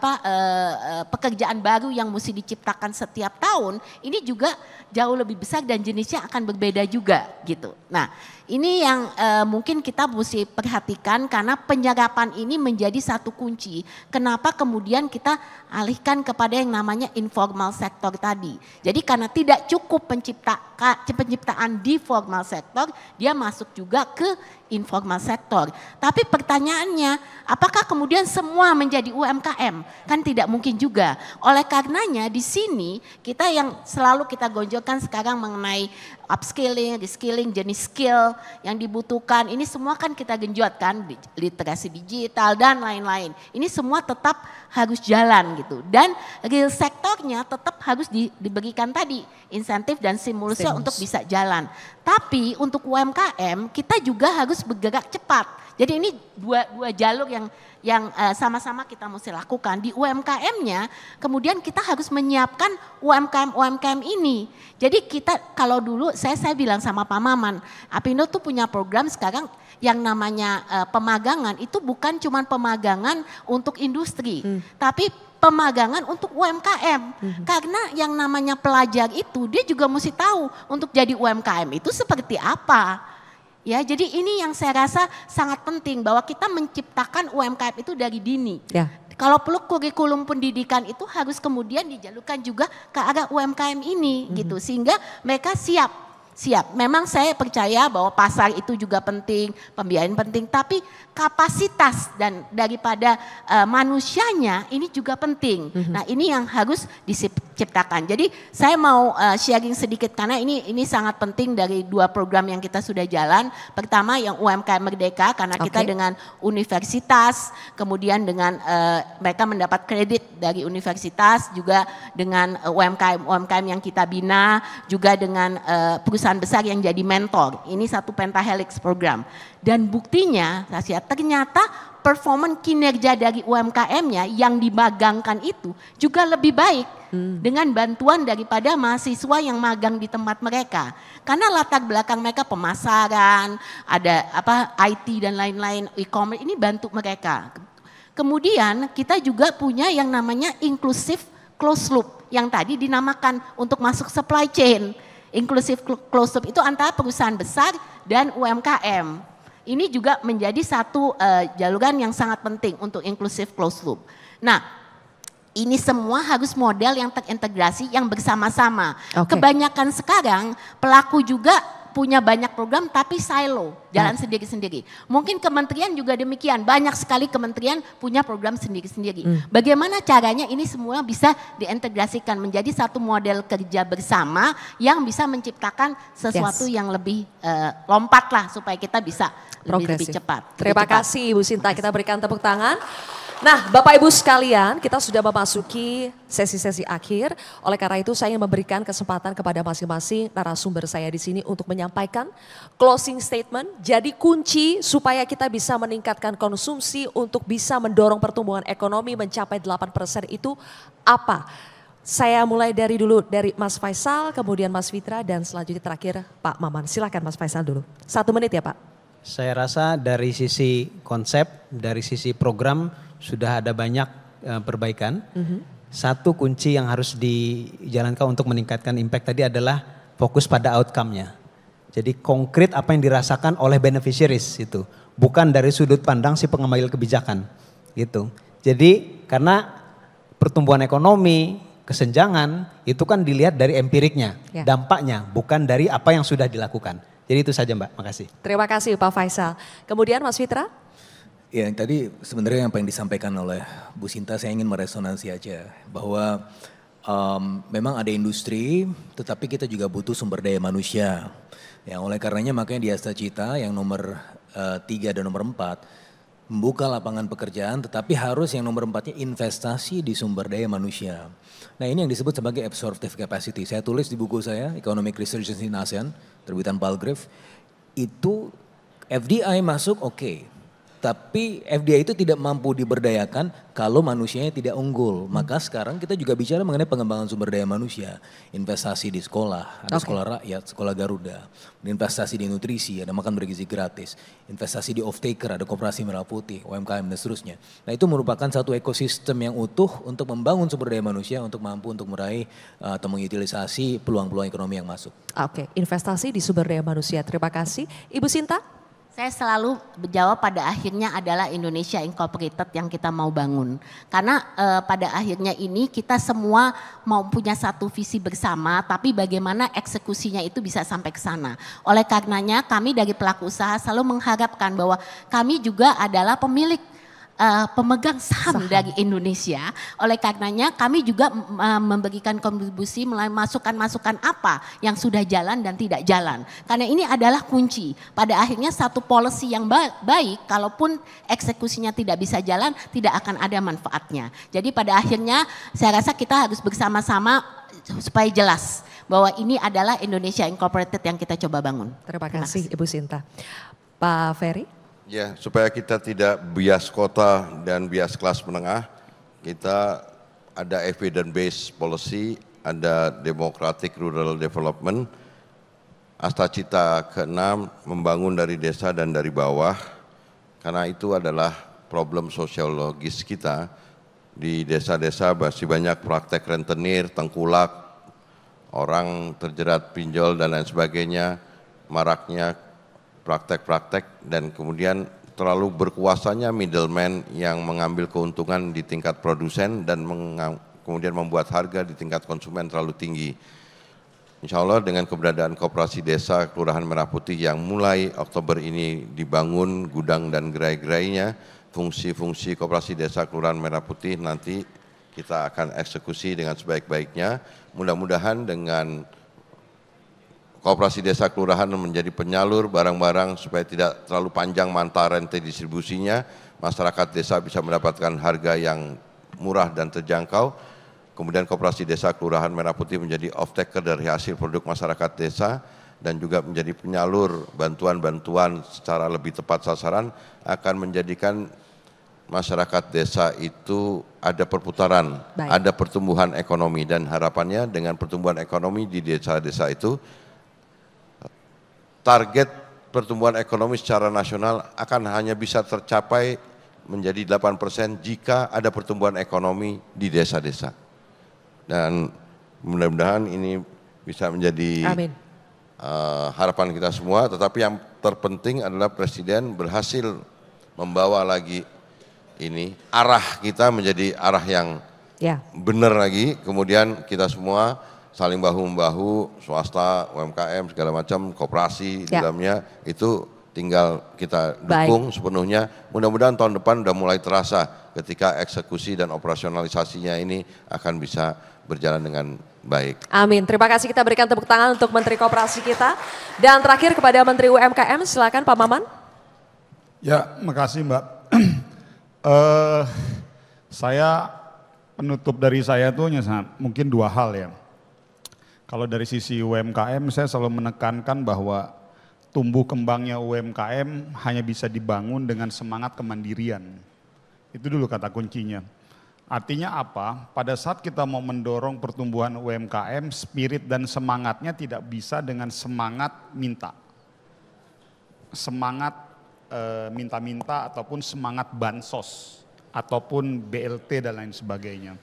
pekerjaan baru yang mesti diciptakan setiap tahun ini juga jauh lebih besar dan jenisnya akan berbeda juga gitu. Nah, ini yang mungkin kita mesti perhatikan karena penyerapan ini menjadi satu kunci. Kenapa kemudian kita alihkan kepada yang namanya informal sektor tadi. Jadi karena tidak cukup penciptaan di formal sektor, dia masuk juga ke informal sektor. Tapi pertanyaannya, apakah kemudian semua menjadi UMKM? Kan tidak mungkin juga. Oleh karenanya di sini kita yang selalu kita gonjolkan sekarang mengenai upskilling, reskilling, jenis skill yang dibutuhkan. Ini semua kan kita genjotkan, literasi digital dan lain-lain. Ini semua tetap harus jalan gitu. Dan real sektornya tetap harus diberikan tadi insentif dan stimulusnya untuk bisa jalan. Tapi untuk UMKM kita juga harus bergerak cepat. Jadi ini dua jalur yang sama-sama kita mesti lakukan. Di UMKM-nya kemudian kita harus menyiapkan UMKM ini. Jadi kita kalau dulu saya bilang sama Pak Maman, Apindo tuh punya program sekarang yang namanya pemagangan itu bukan cuma pemagangan untuk industri, tapi pemagangan untuk UMKM. Karena yang namanya pelajar itu dia juga mesti tahu untuk jadi UMKM itu seperti apa. Ya, jadi ini yang saya rasa sangat penting bahwa kita menciptakan UMKM itu dari dini. Ya. Kalau perlu kurikulum pendidikan itu harus kemudian dijalurkan juga ke arah UMKM ini gitu sehingga mereka siap. Memang saya percaya bahwa pasar itu juga penting, pembiayaan penting, tapi kapasitas dan daripada manusianya ini juga penting. Nah, ini yang harus diciptakan. Jadi saya mau sharing sedikit karena ini sangat penting dari dua program yang kita sudah jalan. Pertama yang UMKM Merdeka karena kita dengan universitas, kemudian dengan mereka mendapat kredit dari universitas, juga dengan UMKM yang kita bina, juga dengan perusahaan besar yang jadi mentor. Ini satu pentahelix program. Dan buktinya ternyata performan kinerja dari UMKM-nya yang dimagangkan itu juga lebih baik dengan bantuan daripada mahasiswa yang magang di tempat mereka. Karena latar belakang mereka pemasaran, ada IT dan lain-lain, e-commerce, ini bantu mereka. Kemudian kita juga punya yang namanya inclusive closed loop yang tadi dinamakan untuk masuk supply chain. Inclusive closed loop itu antara perusahaan besar dan UMKM. Ini juga menjadi satu jaluran yang sangat penting untuk inclusive closed loop. Nah, ini semua harus model yang terintegrasi yang bersama-sama. Kebanyakan sekarang pelaku juga punya banyak program tapi silo, jalan sendiri-sendiri. Mungkin kementerian juga demikian, banyak sekali kementerian punya program sendiri-sendiri. Bagaimana caranya ini semua bisa diintegrasikan menjadi satu model kerja bersama yang bisa menciptakan sesuatu yang lebih lompat lah supaya kita bisa lebih cepat. Terima kasih Ibu Sinta, kita berikan tepuk tangan. Nah, Bapak Ibu sekalian, kita sudah memasuki sesi-sesi akhir. Oleh karena itu saya ingin memberikan kesempatan kepada masing-masing narasumber saya di sini untuk menyampaikan closing statement. Jadi kunci supaya kita bisa meningkatkan konsumsi untuk bisa mendorong pertumbuhan ekonomi mencapai 8% itu apa? Saya mulai dari Mas Faisal, kemudian Mas Fitra, dan selanjutnya terakhir Pak Maman. Silakan Mas Faisal dulu. 1 menit ya Pak. Saya rasa dari sisi konsep, dari sisi program sudah ada banyak perbaikan. Satu kunci yang harus dijalankan untuk meningkatkan impact tadi adalah fokus pada outcome-nya. Jadi konkret apa yang dirasakan oleh beneficiaries itu. Bukan dari sudut pandang si pengambil kebijakan gitu. Jadi karena pertumbuhan ekonomi, kesenjangan itu kan dilihat dari empiriknya, dampaknya bukan dari apa yang sudah dilakukan. Jadi itu saja Mbak, makasih. Terima kasih Pak Faisal. Kemudian Mas Fitra? Ya tadi sebenarnya apa yang disampaikan oleh Bu Sinta saya ingin meresonansi aja. Bahwa memang ada industri tetapi kita juga butuh sumber daya manusia. Ya, oleh karenanya makanya di Asta Cita yang nomor 3 dan nomor 4 membuka lapangan pekerjaan tetapi harus yang nomor 4-nya investasi di sumber daya manusia. Nah ini yang disebut sebagai absorptive capacity. Saya tulis di buku saya Economic Resurgence in ASEAN terbitan Palgrave. Itu FDI masuk oke. Tapi FDI itu tidak mampu diberdayakan kalau manusianya tidak unggul. Maka sekarang kita juga bicara mengenai pengembangan sumber daya manusia. Investasi di sekolah, ada sekolah rakyat, sekolah Garuda. Investasi di nutrisi, ada makan bergizi gratis. Investasi di off-taker, ada koperasi merah putih, UMKM dan seterusnya. Nah itu merupakan satu ekosistem yang utuh untuk membangun sumber daya manusia untuk mampu untuk meraih atau mengutilisasi peluang-peluang ekonomi yang masuk. Oke, investasi di sumber daya manusia. Terima kasih. Ibu Sinta? Saya selalu menjawab pada akhirnya adalah Indonesia Incorporated yang kita mau bangun. Karena pada akhirnya ini kita semua mau punya satu visi bersama, tapi bagaimana eksekusinya itu bisa sampai ke sana. Oleh karenanya kami dari pelaku usaha selalu mengharapkan bahwa kami juga adalah pemilik pemegang saham dari Indonesia. Oleh karenanya kami juga memberikan kontribusi melalui masukan-masukan apa yang sudah jalan dan tidak jalan. Karena ini adalah kunci. Pada akhirnya satu policy yang baik, kalaupun eksekusinya tidak bisa jalan, tidak akan ada manfaatnya. Jadi pada akhirnya saya rasa kita harus bersama-sama supaya jelas bahwa ini adalah Indonesia Incorporated yang kita coba bangun. Terima kasih Ibu Sinta. Pak Ferry? Ya, supaya kita tidak bias kota dan bias kelas menengah, kita ada evidence-based policy, ada democratic rural development, Asta Cita ke-6 membangun dari desa dan dari bawah, karena itu adalah problem sosiologis kita. Di desa-desa masih banyak praktek rentenir, tengkulak, orang terjerat pinjol dan lain sebagainya, maraknya praktek-praktek dan kemudian terlalu berkuasanya middleman yang mengambil keuntungan di tingkat produsen dan kemudian membuat harga di tingkat konsumen terlalu tinggi. Insya Allah dengan keberadaan Koperasi Desa Kelurahan Merah Putih yang mulai Oktober ini dibangun gudang dan gerai-gerainya, fungsi-fungsi Koperasi Desa Kelurahan Merah Putih nanti kita akan eksekusi dengan sebaik-baiknya. Mudah-mudahan dengan Koperasi Desa Kelurahan menjadi penyalur barang-barang supaya tidak terlalu panjang mata rantai distribusinya, masyarakat desa bisa mendapatkan harga yang murah dan terjangkau. Kemudian Koperasi Desa Kelurahan Merah Putih menjadi off-taker dari hasil produk masyarakat desa dan juga menjadi penyalur bantuan-bantuan secara lebih tepat sasaran, akan menjadikan masyarakat desa itu ada perputaran, ada pertumbuhan ekonomi, dan harapannya dengan pertumbuhan ekonomi di desa-desa itu target pertumbuhan ekonomi secara nasional akan hanya bisa tercapai menjadi 8% jika ada pertumbuhan ekonomi di desa-desa. Dan mudah-mudahan ini bisa menjadi harapan kita semua, tetapi yang terpenting adalah Presiden berhasil membawa lagi ini arah kita menjadi arah yang benar lagi, kemudian kita semua saling bahu-membahu, swasta, UMKM, segala macam, koperasi di dalamnya, itu tinggal kita dukung sepenuhnya. Mudah-mudahan tahun depan udah mulai terasa ketika eksekusi dan operasionalisasinya ini akan bisa berjalan dengan baik. Amin. Terima kasih, kita berikan tepuk tangan untuk Menteri Koperasi kita. Dan terakhir kepada Menteri UMKM, silakan Pak Maman. Ya, makasih Mbak. Saya penutup dari saya tuh mungkin dua hal ya. Kalau dari sisi UMKM saya selalu menekankan bahwa tumbuh kembangnya UMKM hanya bisa dibangun dengan semangat kemandirian. Itu dulu kata kuncinya. Artinya apa? Pada saat kita mau mendorong pertumbuhan UMKM, spirit dan semangatnya tidak bisa dengan semangat minta. Semangat minta-minta ataupun semangat bansos ataupun BLT dan lain sebagainya.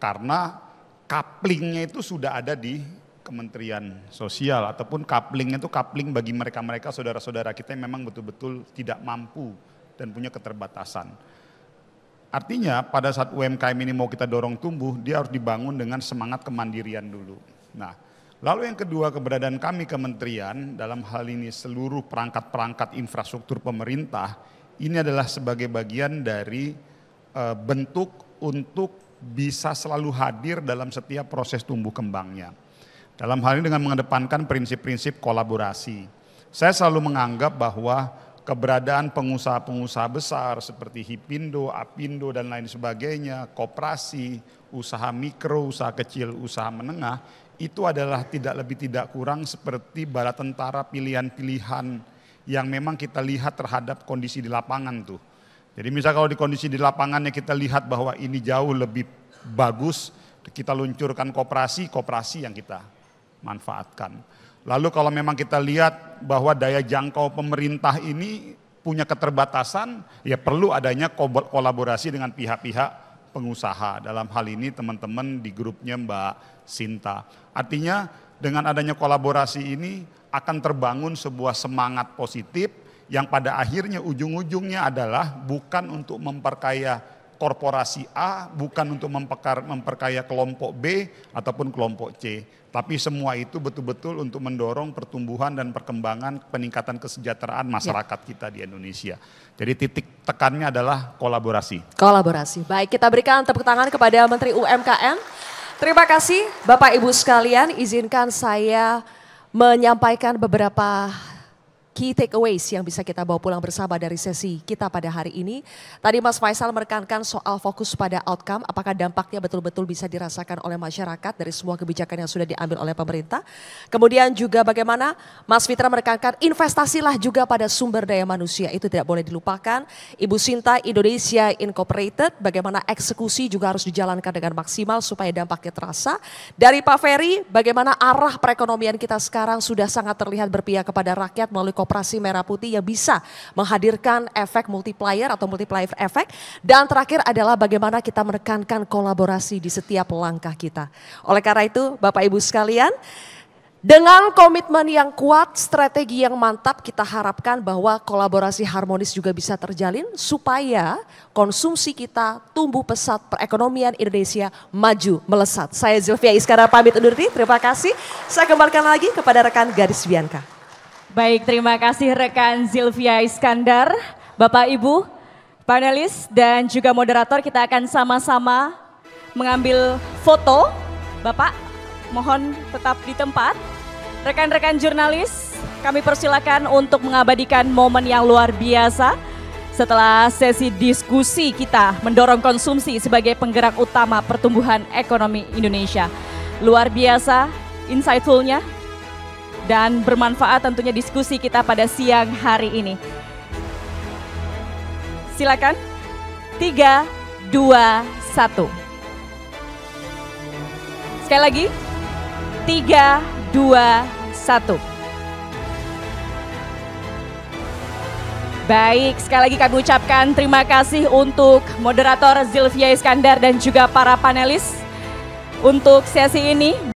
Karena couplingnya itu sudah ada di Kementerian Sosial ataupun couplingnya itu coupling bagi mereka-mereka saudara-saudara kita yang memang betul-betul tidak mampu dan punya keterbatasan. Artinya pada saat UMKM ini mau kita dorong tumbuh, dia harus dibangun dengan semangat kemandirian dulu. Nah, lalu yang kedua, keberadaan kami kementerian dalam hal ini seluruh perangkat-perangkat infrastruktur pemerintah, ini adalah sebagai bagian dari bentuk untuk bisa selalu hadir dalam setiap proses tumbuh kembangnya. Dalam hal ini dengan mengedepankan prinsip-prinsip kolaborasi. Saya selalu menganggap bahwa keberadaan pengusaha-pengusaha besar seperti Hipindo, Apindo dan lain sebagainya, koperasi, usaha mikro, usaha kecil, usaha menengah, itu adalah tidak lebih tidak kurang seperti bala tentara pilihan-pilihan yang memang kita lihat terhadap kondisi di lapangan tuh. Jadi misalnya kalau di kondisi di lapangannya kita lihat bahwa ini jauh lebih bagus, kita luncurkan koperasi yang kita manfaatkan. Lalu kalau memang kita lihat bahwa daya jangkau pemerintah ini punya keterbatasan, ya perlu adanya kolaborasi dengan pihak-pihak pengusaha. Dalam hal ini teman-teman di grupnya Mbak Sinta. Artinya dengan adanya kolaborasi ini akan terbangun sebuah semangat positif yang pada akhirnya ujung-ujungnya adalah bukan untuk memperkaya korporasi A, bukan untuk memperkaya kelompok B ataupun kelompok C. Tapi semua itu betul-betul untuk mendorong pertumbuhan dan perkembangan peningkatan kesejahteraan masyarakat kita di Indonesia. Jadi titik tekannya adalah kolaborasi. Kolaborasi. Baik, kita berikan tepuk tangan kepada Menteri UMKM. Terima kasih Bapak Ibu sekalian, izinkan saya menyampaikan beberapa key takeaways yang bisa kita bawa pulang bersama dari sesi kita pada hari ini. Tadi Mas Faisal menekankan soal fokus pada outcome, apakah dampaknya betul-betul bisa dirasakan oleh masyarakat dari semua kebijakan yang sudah diambil oleh pemerintah. Kemudian juga bagaimana Mas Fitra menekankan investasilah juga pada sumber daya manusia, itu tidak boleh dilupakan. Ibu Sinta Indonesia Incorporated, bagaimana eksekusi juga harus dijalankan dengan maksimal supaya dampaknya terasa. Dari Pak Ferry, bagaimana arah perekonomian kita sekarang sudah sangat terlihat berpihak kepada rakyat melalui Koperasi Merah Putih yang bisa menghadirkan efek multiplier atau multiplier efek. Dan terakhir adalah bagaimana kita menekankan kolaborasi di setiap langkah kita. Oleh karena itu Bapak Ibu sekalian, dengan komitmen yang kuat, strategi yang mantap, kita harapkan bahwa kolaborasi harmonis juga bisa terjalin supaya konsumsi kita tumbuh pesat, perekonomian Indonesia maju melesat. Saya Zilvia Iskandar pamit undur diri, terima kasih. Saya kembalikan lagi kepada rekan Gadis Bianca. Baik, terima kasih rekan Zilvia Iskandar, Bapak Ibu, panelis dan juga moderator, kita akan sama-sama mengambil foto. Bapak, mohon tetap di tempat. Rekan-rekan jurnalis, kami persilakan untuk mengabadikan momen yang luar biasa setelah sesi diskusi kita mendorong konsumsi sebagai penggerak utama pertumbuhan ekonomi Indonesia. Luar biasa insightful-nya dan bermanfaat tentunya diskusi kita pada siang hari ini. Silakan 3, 2, 1. Sekali lagi, 3, 2, 1. Baik, sekali lagi kami ucapkan terima kasih untuk moderator Zilvia Iskandar dan juga para panelis untuk sesi ini.